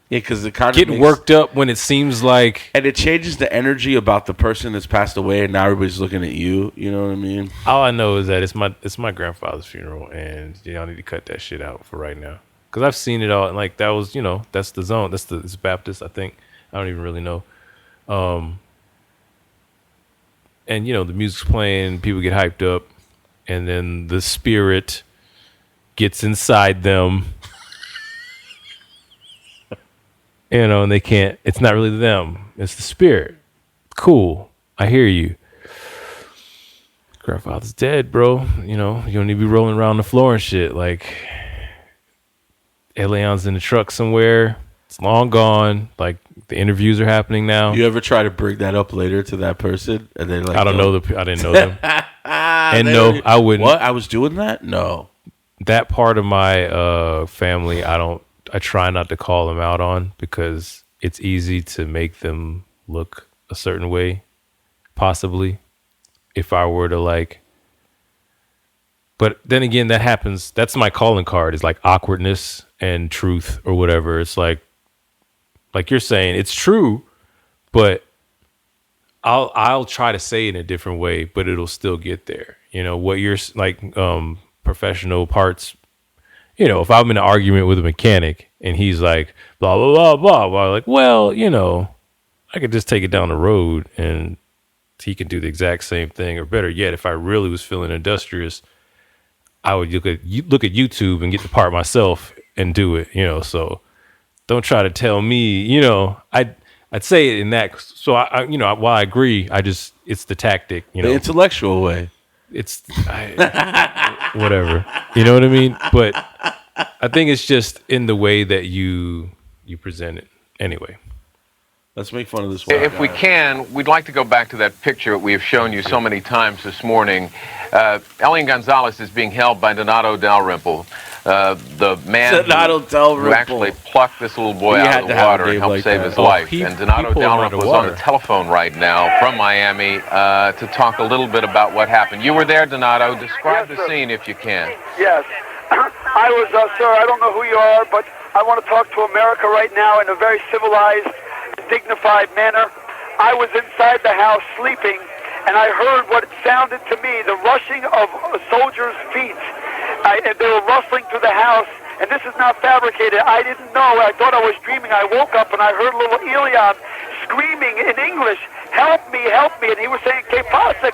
Speaker 1: because it kind of
Speaker 2: getting worked up when it seems like,
Speaker 1: and it changes the energy about the person that's passed away, and now everybody's looking at you. You know what I mean?
Speaker 2: All I know is that it's my grandfather's funeral, and y'all need to cut that shit out for right now. Because I've seen it all, and like that was, that's the zone. It's Baptist, I think. I don't even really know. And the music's playing, people get hyped up, and then the spirit gets inside them. And they can't. It's not really them. It's the spirit. Cool. I hear you. Grandfather's dead, bro. You don't need to be rolling around the floor and shit like. Elian's in the truck somewhere. It's long gone. Like the interviews are happening now.
Speaker 1: You ever try to bring that up later to that person, and they're like,
Speaker 2: I don't know I didn't know them. And no, I wouldn't.
Speaker 1: What? I was doing that? No.
Speaker 2: That part of my family, I try not to call them out on because it's easy to make them look a certain way. Possibly, if I were to like. But then again, that happens. That's my calling card is like awkwardness and truth or whatever. It's like you're saying it's true, but I'll try to say it in a different way, but it'll still get there. What you're like, professional parts, if I'm in an argument with a mechanic and he's like, blah, blah, blah, blah, blah, like, well, I could just take it down the road and he can do the exact same thing, or better yet, if I really was feeling industrious, I would look at YouTube and get the part myself and do it, so don't try to tell me, I'd say it in that. So I while I agree, it's the tactic,
Speaker 1: the intellectual way.
Speaker 2: It's whatever, you know what I mean? But I think it's just in the way that you present it. Anyway.
Speaker 1: Let's make fun of this.
Speaker 3: If we can, we'd like to go back to that picture we have shown you so many times this morning. Elián González is being held by Donato Dalrymple, the man who actually plucked this little boy out of the water and helped save his life. And Donato Dalrymple is on the telephone right now from Miami to talk a little bit about what happened. You were there, Donato. Describe the scene if you can.
Speaker 22: Yes. I was, sir, I don't know who you are, but I want to talk to America right now in a very civilized, dignified manner. I was inside the house sleeping, and I heard what sounded to me the rushing of soldiers' feet. And they were rustling through the house, and this is not fabricated. I didn't know. I thought I was dreaming. I woke up, and I heard little Elian screaming in English, help me, help me. And he was saying, que pasa,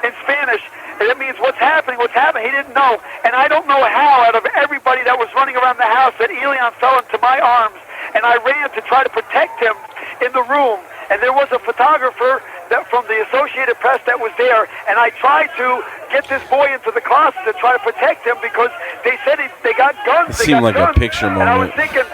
Speaker 22: in Spanish. And that means what's happening, what's happening. He didn't know. And I don't know how, out of everybody that was running around the house, that Elian fell into my arms. And I ran to try to protect him in the room. And there was a photographer from the Associated Press that was there. And I tried to get this boy into the closet to try to protect him because they said they got guns.
Speaker 1: It seemed like a picture moment.
Speaker 22: And I was thinking,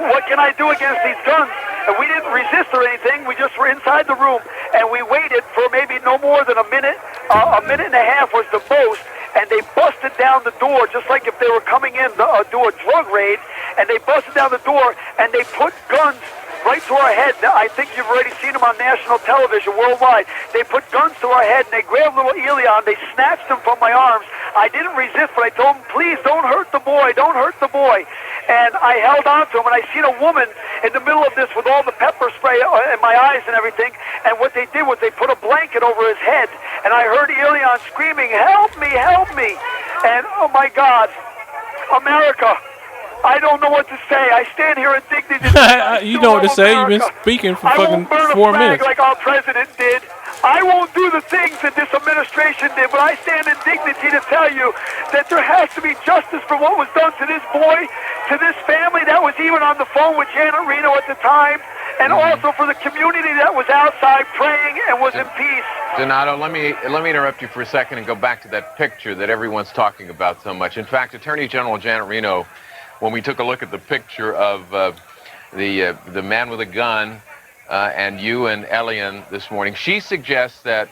Speaker 22: what can I do against these guns? And we didn't resist or anything. We just were inside the room. And we waited for maybe no more than a minute and a half was the most. And they busted down the door just like if they were coming in to do a drug raid. And they busted down the door and they put guns right to our head. I think you've already seen them on national television worldwide. They put guns to our head and they grabbed little Elian. They snatched him from my arms. I didn't resist, but I told them, please don't hurt the boy. Don't hurt the boy. And I held on to him, and I seen a woman in the middle of this with all the pepper spray in my eyes and everything. And what they did was they put a blanket over his head. And I heard Elian screaming, help me, help me. And, oh, my God, America. I don't know what to say. I stand here in dignity.
Speaker 2: You know what to say. You've been speaking for fucking 4 minutes.
Speaker 22: I won't burn a flag like our president did. I won't do the things that this administration did, but I stand in dignity to tell you that there has to be justice for what was done to this boy, to this family that was even on the phone with Janet Reno at the time. and also for the community that was outside praying and was in peace.
Speaker 3: Donato, let me interrupt you for a second and go back to that picture that everyone's talking about so much. In fact, Attorney General Janet Reno, when we took a look at the picture of the man with a gun and you and Elian this morning, she suggests that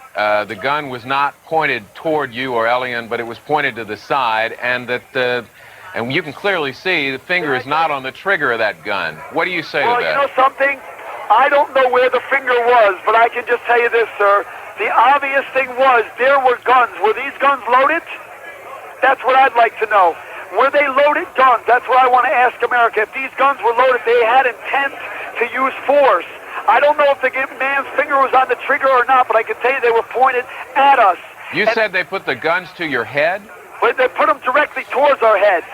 Speaker 3: the gun was not pointed toward you or Elian, but it was pointed to the side, and that and you can clearly see the finger is not on the trigger of that gun. What do you say to that?
Speaker 22: Well, you know something? I don't know where the finger was, but I can just tell you this, sir. The obvious thing was there were guns. Were these guns loaded? That's what I'd like to know. Were they loaded guns? That's what I want to ask America. If these guns were loaded, they had intent to use force. I don't know if the man's finger was on the trigger or not, but I can tell you they were pointed at us.
Speaker 3: You said they put the guns to your head?
Speaker 22: But they put them directly towards our heads.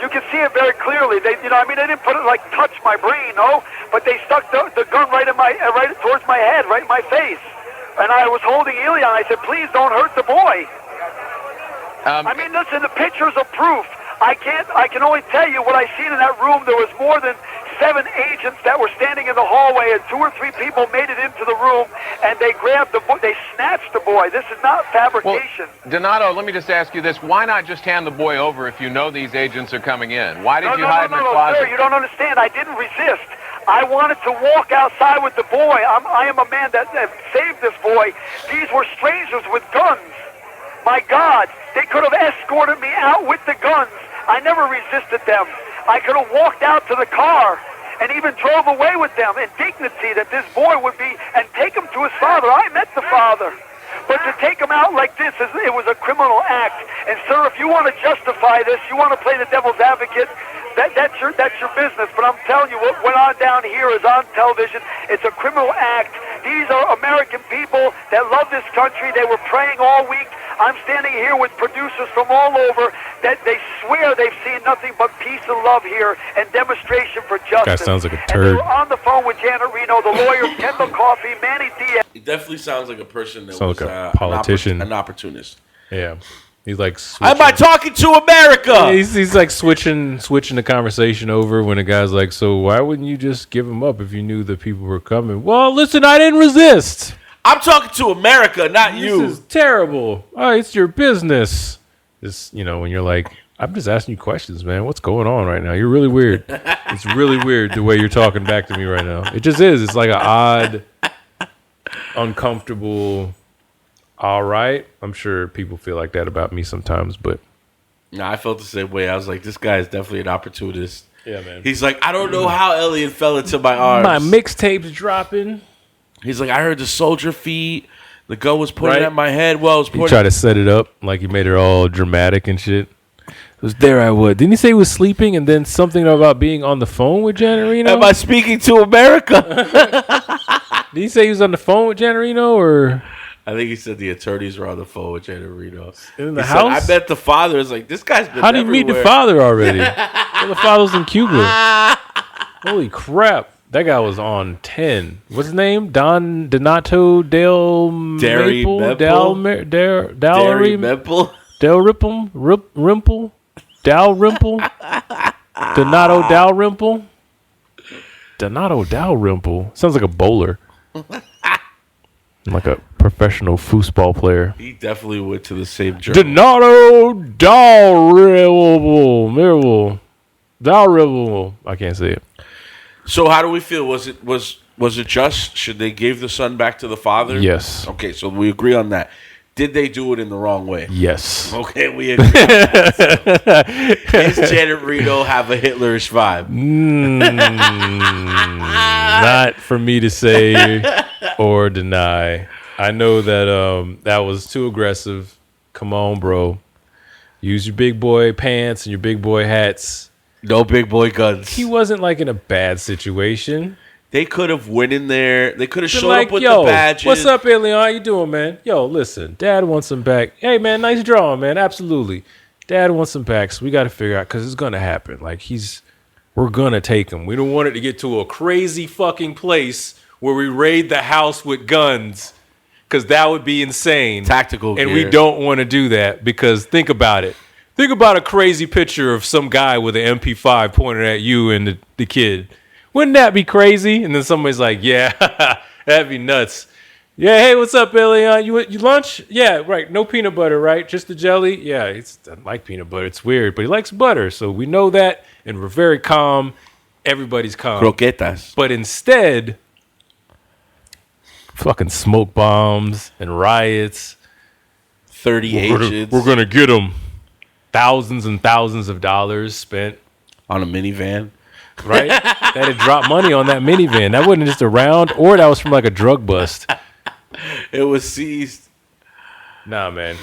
Speaker 22: You can see it very clearly. They didn't put it like touch my brain, no, but they stuck the gun right towards my head, right in my face. And I was holding Elian. I said, please don't hurt the boy. I mean, listen, the pictures are proof. I can only tell you what I seen in that room. There was more than 7 agents that were standing in the hallway, and 2 or 3 people made it into the room, and they grabbed the boy. They snatched the boy. This is not fabrication.
Speaker 3: Well, Donato, let me just ask you this. Why not just hand the boy over if you know these agents are coming in? Why did you hide in the closet?
Speaker 22: Sir, you don't understand. I didn't resist. I wanted to walk outside with the boy. I am a man that saved this boy. These were strangers with guns. My God, they could have escorted me out with the guns. I never resisted them. I could have walked out to the car and even drove away with them in dignity that this boy would be, and take him to his father. I met the father. But to take him out like this, it was a criminal act. And sir, if you want to justify this, you want to play the devil's advocate, that's your business. But I'm telling you, what went on down here is on television. It's a criminal act. These are American people that love this country. They were praying all week. I'm standing here with producers from all over that they swear they've seen nothing but peace and love here and demonstration for justice.
Speaker 2: Guy sounds like a
Speaker 22: And
Speaker 2: turd.
Speaker 22: they were on the phone with Janet Reno, the lawyers, Kendall Coffey, Manny Diaz.
Speaker 1: He definitely sounds like a person that
Speaker 2: Sounds
Speaker 1: was
Speaker 2: like a politician.
Speaker 1: an opportunist.
Speaker 2: Yeah, he's like.
Speaker 1: Am I talking to America?
Speaker 2: Yeah, he's like switching the conversation over when a guy's like, so why wouldn't you just give him up if you knew the people were coming? Well, listen, I didn't resist.
Speaker 1: I'm talking to America, not you.
Speaker 2: This is terrible. Oh, it's your business. It's, when you're like, I'm just asking you questions, man. What's going on right now? You're really weird. It's really weird the way you're talking back to me right now. It just is. It's like an odd, uncomfortable, all right. I'm sure people feel like that about me sometimes, but.
Speaker 1: No, I felt the same way. I was like, this guy is definitely an opportunist.
Speaker 2: Yeah, man.
Speaker 1: He's like, I don't know how Elian fell into my arms.
Speaker 2: My mixtape's dropping.
Speaker 1: He's like, I heard the soldier feet. The gun was pointing at my head. Well, it was
Speaker 2: He
Speaker 1: pointing.
Speaker 2: tried to set it up like he made it all dramatic and shit. It was there I would. Didn't he say he was sleeping and then something about being on the phone with Janet Reno?
Speaker 1: Am I speaking to America?
Speaker 2: Did he say he was on the phone with Janet Reno or?
Speaker 1: I think he said the attorneys were on the phone with Janet Reno.
Speaker 2: In the
Speaker 1: He
Speaker 2: house?
Speaker 1: said, I bet the father is like, this guy's been
Speaker 2: How did you meet the
Speaker 1: everywhere.
Speaker 2: father already? Well, the father's in Cuba. Holy crap. That guy was on 10. What's his name? Donato Del
Speaker 1: Derry
Speaker 2: Maple?
Speaker 1: Memple? Derry Memple?
Speaker 2: Del Ripple? Rimple? Dal Rimple? Donato Dal Rimple? Donato Dal Rimple? Sounds like a bowler. Like a professional foosball player.
Speaker 1: He definitely went to the same journal.
Speaker 2: Donato Dal Ribble. I can't say it.
Speaker 1: So how do we feel? Was it just? Should they give the son back to the father?
Speaker 2: Yes.
Speaker 1: Okay, so we agree on that. Did they do it in the wrong way?
Speaker 2: Yes.
Speaker 1: Okay, we agree on that. Does Janet Reno have a Hitlerish vibe?
Speaker 2: Not for me to say or deny. I know that that was too aggressive. Come on, bro. Use your big boy pants and your big boy hats.
Speaker 1: No big boy guns.
Speaker 2: He wasn't like in a bad situation.
Speaker 1: They could have went in there. They could have
Speaker 2: Been
Speaker 1: showed
Speaker 2: like,
Speaker 1: up with
Speaker 2: yo,
Speaker 1: the badges.
Speaker 2: what's up, Elian? How you doing, man? Yo, listen, Dad wants some back. Hey, man, nice drawing, man. Absolutely. Dad wants some back, so we got to figure out, because it's going to happen. Like, we're going to take him. We don't want it to get to a crazy fucking place where we raid the house with guns, because that would be insane.
Speaker 1: Tactical
Speaker 2: And
Speaker 1: gear.
Speaker 2: we don't want to do that, because think about it. Think about a crazy picture of some guy with an MP5 pointed at you and the kid. Wouldn't that be crazy? And then somebody's like, yeah, that'd be nuts. Yeah, hey, what's up, Elian? You lunch? Yeah, right. No peanut butter, right? Just the jelly? Yeah, he doesn't like peanut butter. It's weird, but he likes butter. So we know that, and we're very calm. Everybody's calm.
Speaker 1: Croquetas.
Speaker 2: But instead, fucking smoke bombs and riots.
Speaker 1: 30 agents.
Speaker 2: We're going to get them. Thousands and thousands of dollars spent.
Speaker 1: On a minivan.
Speaker 2: Right? That had dropped money on that minivan. That wasn't just around, or that was from like a drug bust.
Speaker 1: It was seized.
Speaker 2: Nah, man.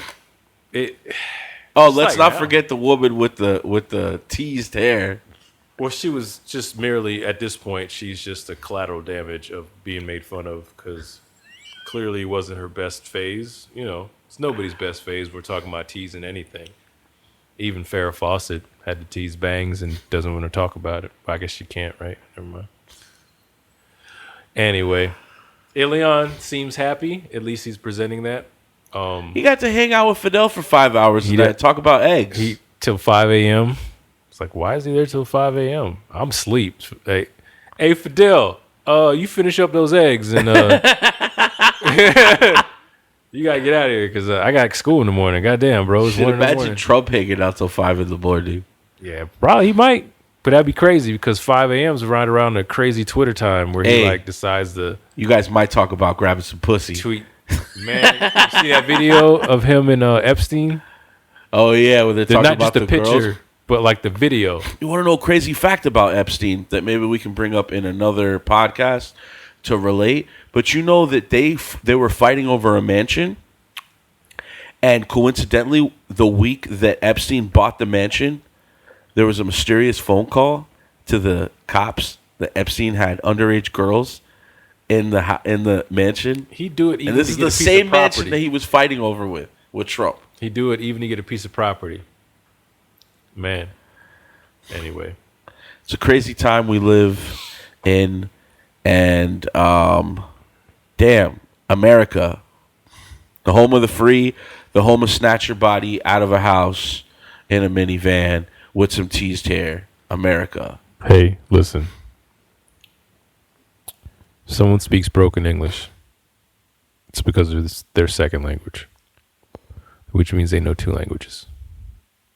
Speaker 1: Let's not forget the woman with the teased hair.
Speaker 2: Well, she was just merely, at this point, she's just a collateral damage of being made fun of because clearly it wasn't her best phase. You know, it's nobody's best phase. We're talking about teasing anything. Even Farrah Fawcett had to tease bangs and doesn't want to talk about it. I guess she can't, right? Never mind. Anyway, Elian seems happy. At least he's presenting that.
Speaker 1: He got to hang out with Fidel for 5 hours and talk about eggs.
Speaker 2: Till 5 a.m. It's like, why is he there till 5 a.m.? I'm asleep. Hey, Fidel, you finish up those eggs and you gotta get out of here because I got school in the morning. Goddamn, bro. It's 1 in the morning.
Speaker 1: Imagine Trump hanging out till 5 in the morning.
Speaker 2: Yeah, probably he might. But that'd be crazy because 5 a.m. is right around a crazy Twitter time where he like decides to.
Speaker 1: You guys might talk about grabbing some pussy.
Speaker 2: Tweet. Man, you see that video of him and Epstein?
Speaker 1: Oh, yeah, where they're talking
Speaker 2: not
Speaker 1: about
Speaker 2: just the picture, girls. But like the video.
Speaker 1: You want to know a crazy fact about Epstein that maybe we can bring up in another podcast to relate? But you know that they were fighting over a mansion, and coincidentally, the week that Epstein bought the mansion, there was a mysterious phone call to the cops that Epstein had underage girls in the mansion.
Speaker 2: He'd do it even
Speaker 1: and this
Speaker 2: to
Speaker 1: is
Speaker 2: get a
Speaker 1: the
Speaker 2: piece
Speaker 1: same
Speaker 2: of property.
Speaker 1: mansion that he was fighting over with Trump.
Speaker 2: He'd do it even to get a piece of property. Man. Anyway.
Speaker 1: It's a crazy time we live in, and damn, America, the home of the free, the home of snatch your body out of a house in a minivan with some teased hair. America.
Speaker 2: Hey, listen. Someone speaks broken English. It's because it's their second language, which means they know 2 languages.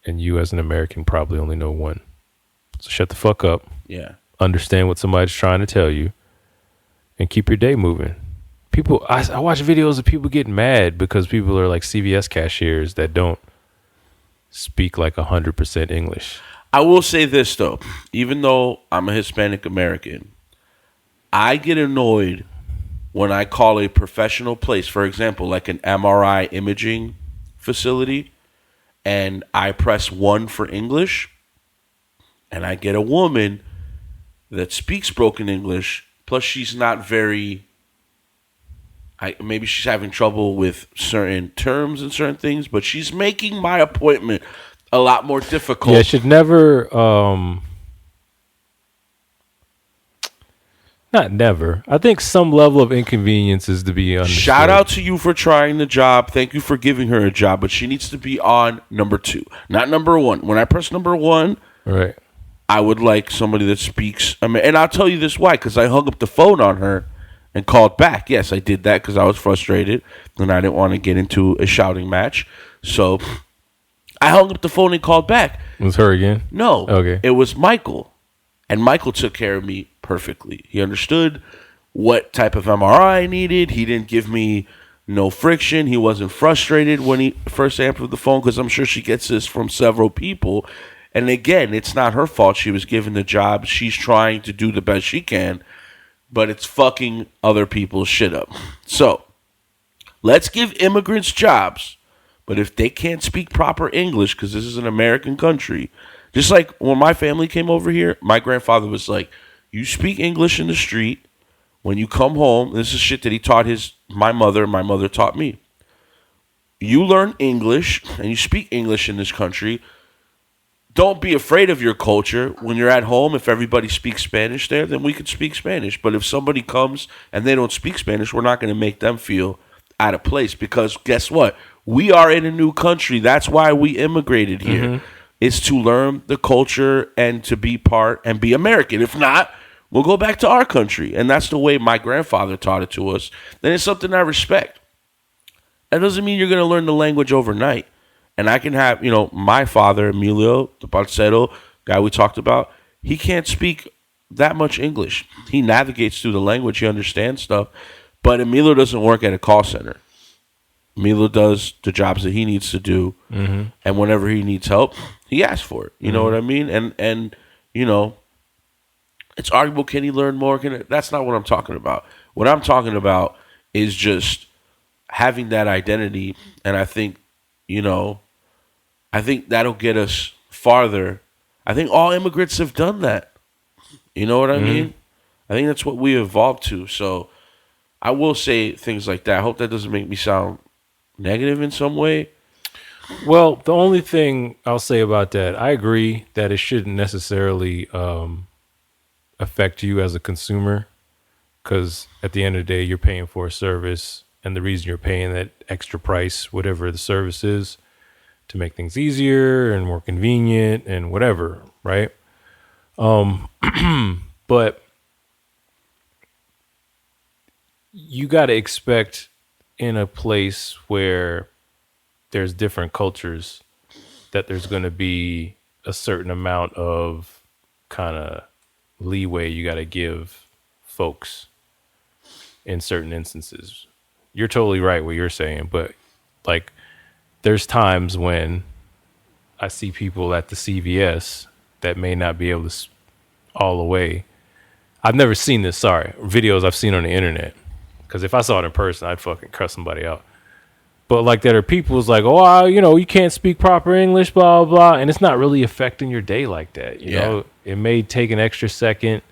Speaker 2: And you as an American probably only know 1. So shut the fuck up.
Speaker 1: Yeah.
Speaker 2: Understand what somebody's trying to tell you and keep your day moving. People, I watch videos of people getting mad because people are like CVS cashiers that don't speak like 100% English.
Speaker 1: I will say this, though. Even though I'm a Hispanic American, I get annoyed when I call a professional place, for example, like an MRI imaging facility, and I press 1 for English, and I get a woman that speaks broken English, plus she's not very... maybe she's having trouble with certain terms and certain things, but she's making my appointment a lot more difficult.
Speaker 2: Yeah, should never, not never. I think some level of inconvenience is to be understood.
Speaker 1: Shout out to you for trying the job. Thank you for giving her a job, but she needs to be on number 2, not number 1. When I press number 1,
Speaker 2: right,
Speaker 1: I would like somebody that speaks. And I'll tell you this why, because I hung up the phone on her and called back. Yes, I did that because I was frustrated and I didn't want to get into a shouting match. So I hung up the phone and called back.
Speaker 2: It was her again?
Speaker 1: No.
Speaker 2: Okay.
Speaker 1: It was Michael. And Michael took care of me perfectly. He understood what type of MRI I needed. He didn't give me no friction. He wasn't frustrated when he first answered the phone, because I'm sure she gets this from several people. And again, it's not her fault. She was given the job. She's trying to do the best she can, but it's fucking other people's shit up. So let's give immigrants jobs, but if they can't speak proper English, because this is an American country, just like when my family came over here, my grandfather was like, you speak English in the street. When you come home, this is shit that he taught my mother taught me. You learn English and you speak English in this country. Don't be afraid of your culture. When you're at home, if everybody speaks Spanish there, then we could speak Spanish. But if somebody comes and they don't speak Spanish, we're not going to make them feel out of place, because guess what? We are in a new country. That's why we immigrated here. Mm-hmm. It's to learn the culture and to be part and be American. If not, we'll go back to our country. And that's the way my grandfather taught it to us. Then it's something I respect. That doesn't mean you're going to learn the language overnight. And I can have, my father, Emilio, the parcero, guy we talked about, he can't speak that much English. He navigates through the language. He understands stuff. But Emilio doesn't work at a call center. Emilio does the jobs that he needs to do.
Speaker 2: Mm-hmm.
Speaker 1: And whenever he needs help, he asks for it. You know what I mean? And it's arguable. Can he learn more? That's not what I'm talking about. What I'm talking about is just having that identity. And I think, that'll get us farther. I think all immigrants have done that. You know what I mean? I think that's what we evolved to. So I will say things like that. I hope that doesn't make me sound negative in some way.
Speaker 2: Well, the only thing I'll say about that, I agree that it shouldn't necessarily affect you as a consumer, because at the end of the day, you're paying for a service, and the reason you're paying that extra price, whatever the service is, to make things easier and more convenient and whatever, right? But you got to expect in a place where there's different cultures that there's going to be a certain amount of kind of leeway you got to give folks in certain instances. You're totally right what you're saying, but like there's times when I see people at the CVS that may not be able to all the way. I've never seen this, videos I've seen on the internet. Because if I saw it in person, I'd fucking cuss somebody out. But like there are people who's like, oh, you can't speak proper English, blah, blah, blah. And it's not really affecting your day like that. You know, it may take an extra second.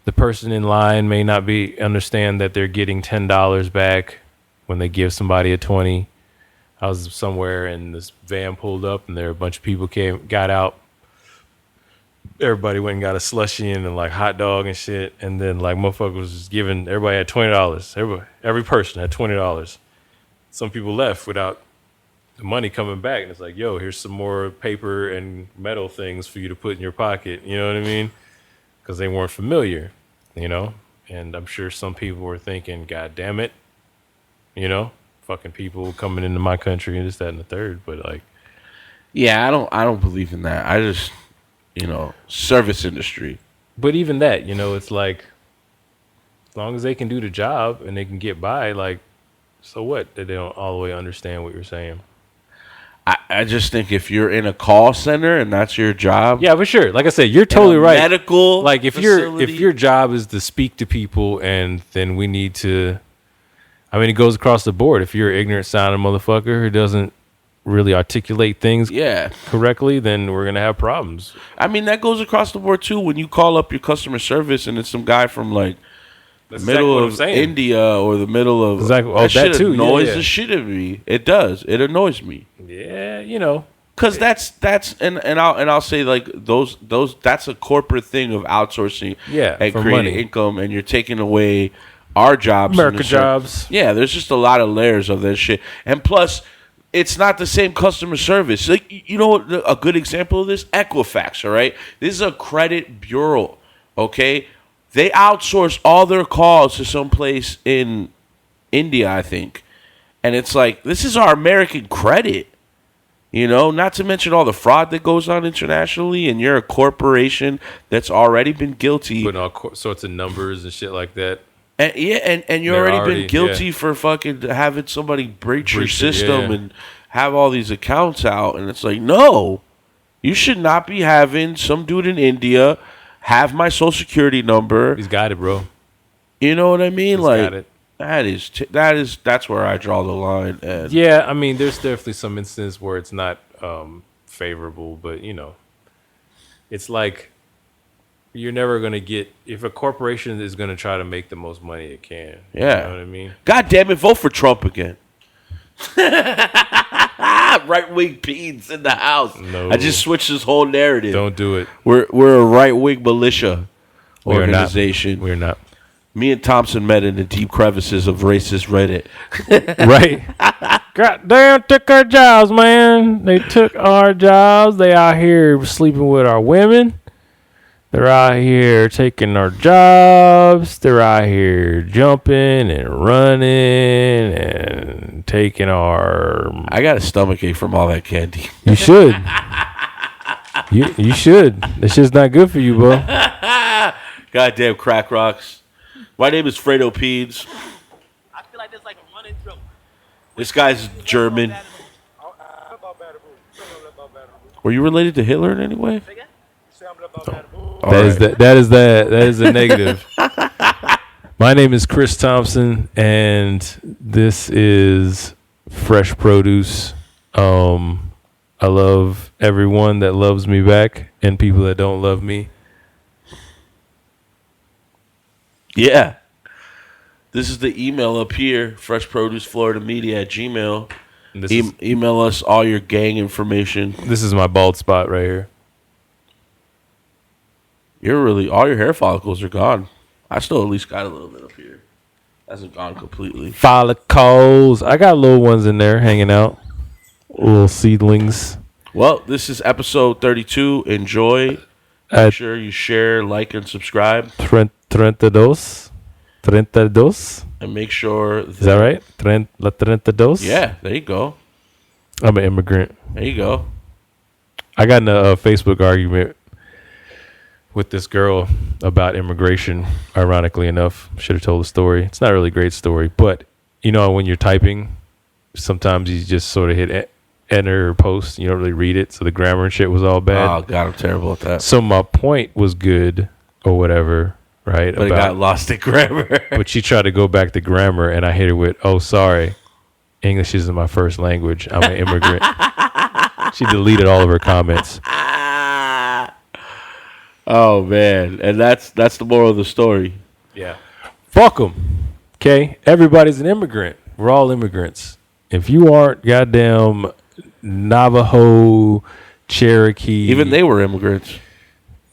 Speaker 2: The person in line may not understand that they're getting $10 back when they give somebody a 20. I was somewhere and this van pulled up and there a bunch of people got out. Everybody went and got a slushie and like hot dog and shit. And then like motherfuckers was just giving, everybody had $20. Every person had $20. Some people left without the money coming back. And it's like, yo, here's some more paper and metal things for you to put in your pocket. You know what I mean? Because they weren't familiar, And I'm sure some people were thinking, God damn it, fucking people coming into my country and this, that, and the third. But like,
Speaker 1: yeah, I don't believe in that. I just, service industry.
Speaker 2: But even that, it's like, as long as they can do the job and they can get by, like, so what? That they don't all the way understand what you're saying.
Speaker 1: I just think if you're in a call center and that's your job.
Speaker 2: Yeah, for sure. Like I said, you're totally right.
Speaker 1: Medical
Speaker 2: like if
Speaker 1: facility.
Speaker 2: if your job is to speak to people, and then we need to, it goes across the board. If you're an ignorant sounding motherfucker who doesn't really articulate things correctly, then we're gonna have problems.
Speaker 1: That goes across the board too. When you call up your customer service and it's some guy from like the middle of India or the middle of that shit
Speaker 2: too
Speaker 1: annoys the shit out of me. It does. It annoys me.
Speaker 2: Yeah,
Speaker 1: because that's and I'll say like those that's a corporate thing of outsourcing. And creating
Speaker 2: money.
Speaker 1: Income, and you're taking away our jobs,
Speaker 2: America jobs.
Speaker 1: Yeah, there's just a lot of layers of that shit, and plus. It's not the same customer service. Like, a good example of this? Equifax, all right? This is a credit bureau, okay? They outsource all their calls to some place in India, I think. And it's like, this is our American credit, not to mention all the fraud that goes on internationally, and you're a corporation that's already been guilty.
Speaker 2: Putting all sorts of numbers and shit like that.
Speaker 1: And you've already been guilty for fucking having somebody breach your system and have all these accounts out. And it's like, no, you should not be having some dude in India have my social security number.
Speaker 2: He's got it, bro.
Speaker 1: You know what I mean?
Speaker 2: He's got it.
Speaker 1: That's where I draw the line. And
Speaker 2: yeah, there's definitely some instances where it's not favorable, but it's like, you're never going to get, if a corporation is going to try to make the most money it can.
Speaker 1: Yeah.
Speaker 2: You know what I mean?
Speaker 1: God damn it, vote for Trump again. Right-wing peens in the house.
Speaker 2: No.
Speaker 1: I just switched this whole narrative.
Speaker 2: Don't do it.
Speaker 1: We're a right-wing militia organization.
Speaker 2: We're not.
Speaker 1: Me and Thompson met in the deep crevices of racist Reddit.
Speaker 2: Right. God damn, took our jobs, man. They took our jobs. They out here sleeping with our women. They're out here taking our jobs. They're out here jumping and running and taking our...
Speaker 1: I got a stomachache from all that candy.
Speaker 2: You should. You should. That shit's not good for you, bro.
Speaker 1: Goddamn crack rocks. My name is Fredo Peeds.
Speaker 5: I feel like there's like a running joke.
Speaker 1: This guy's German. Were you related to Hitler in any way?
Speaker 2: That is the negative. My name is Chris Thompson, and this is Fresh Produce. I love everyone that loves me back and people that don't love me.
Speaker 1: Yeah. This is the email up here, freshproducefloridamedia@gmail. Email us all your gang information.
Speaker 2: This is my bald spot right here.
Speaker 1: All your hair follicles are gone. I still at least got a little bit up here. Hasn't gone completely.
Speaker 2: Follicles. I got little ones in there hanging out. Little seedlings.
Speaker 1: Well, this is episode 32. Enjoy. Make sure you share, like, and subscribe.
Speaker 2: 32.
Speaker 1: And make sure
Speaker 2: is that right? La 32?
Speaker 1: Yeah, there you go.
Speaker 2: I'm an immigrant.
Speaker 1: There you go.
Speaker 2: I got in a Facebook argument with this girl about immigration, ironically enough. Should have told the story. It's not really a great story, but you know when you're typing, sometimes you just sort of hit enter or post, you don't really read it, so the grammar and shit was all bad.
Speaker 1: Oh God, I'm terrible at that.
Speaker 2: So my point was good or whatever, right?
Speaker 1: But it got lost in grammar.
Speaker 2: But she tried to go back to grammar, and I hit her with, "Oh, sorry, English isn't my first language. I'm an immigrant." She deleted all of her comments.
Speaker 1: Oh man, and that's the moral of the story.
Speaker 2: Yeah, fuck them. Okay, everybody's an immigrant. We're all immigrants. If you aren't goddamn Navajo, Cherokee,
Speaker 1: even they were immigrants.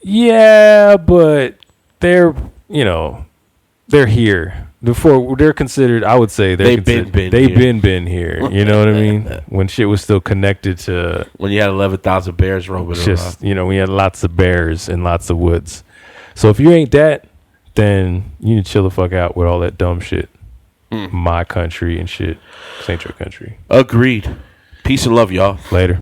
Speaker 2: Yeah, but they're here. Before they're considered, I would say they've been here. You know what I mean? When shit was still connected to
Speaker 1: when you had 11,000 bears roaming around.
Speaker 2: We had lots of bears and lots of woods. So if you ain't that, then you need to chill the fuck out with all that dumb shit. My country and shit. This ain't your country.
Speaker 1: Agreed. Peace and love, y'all.
Speaker 2: Later.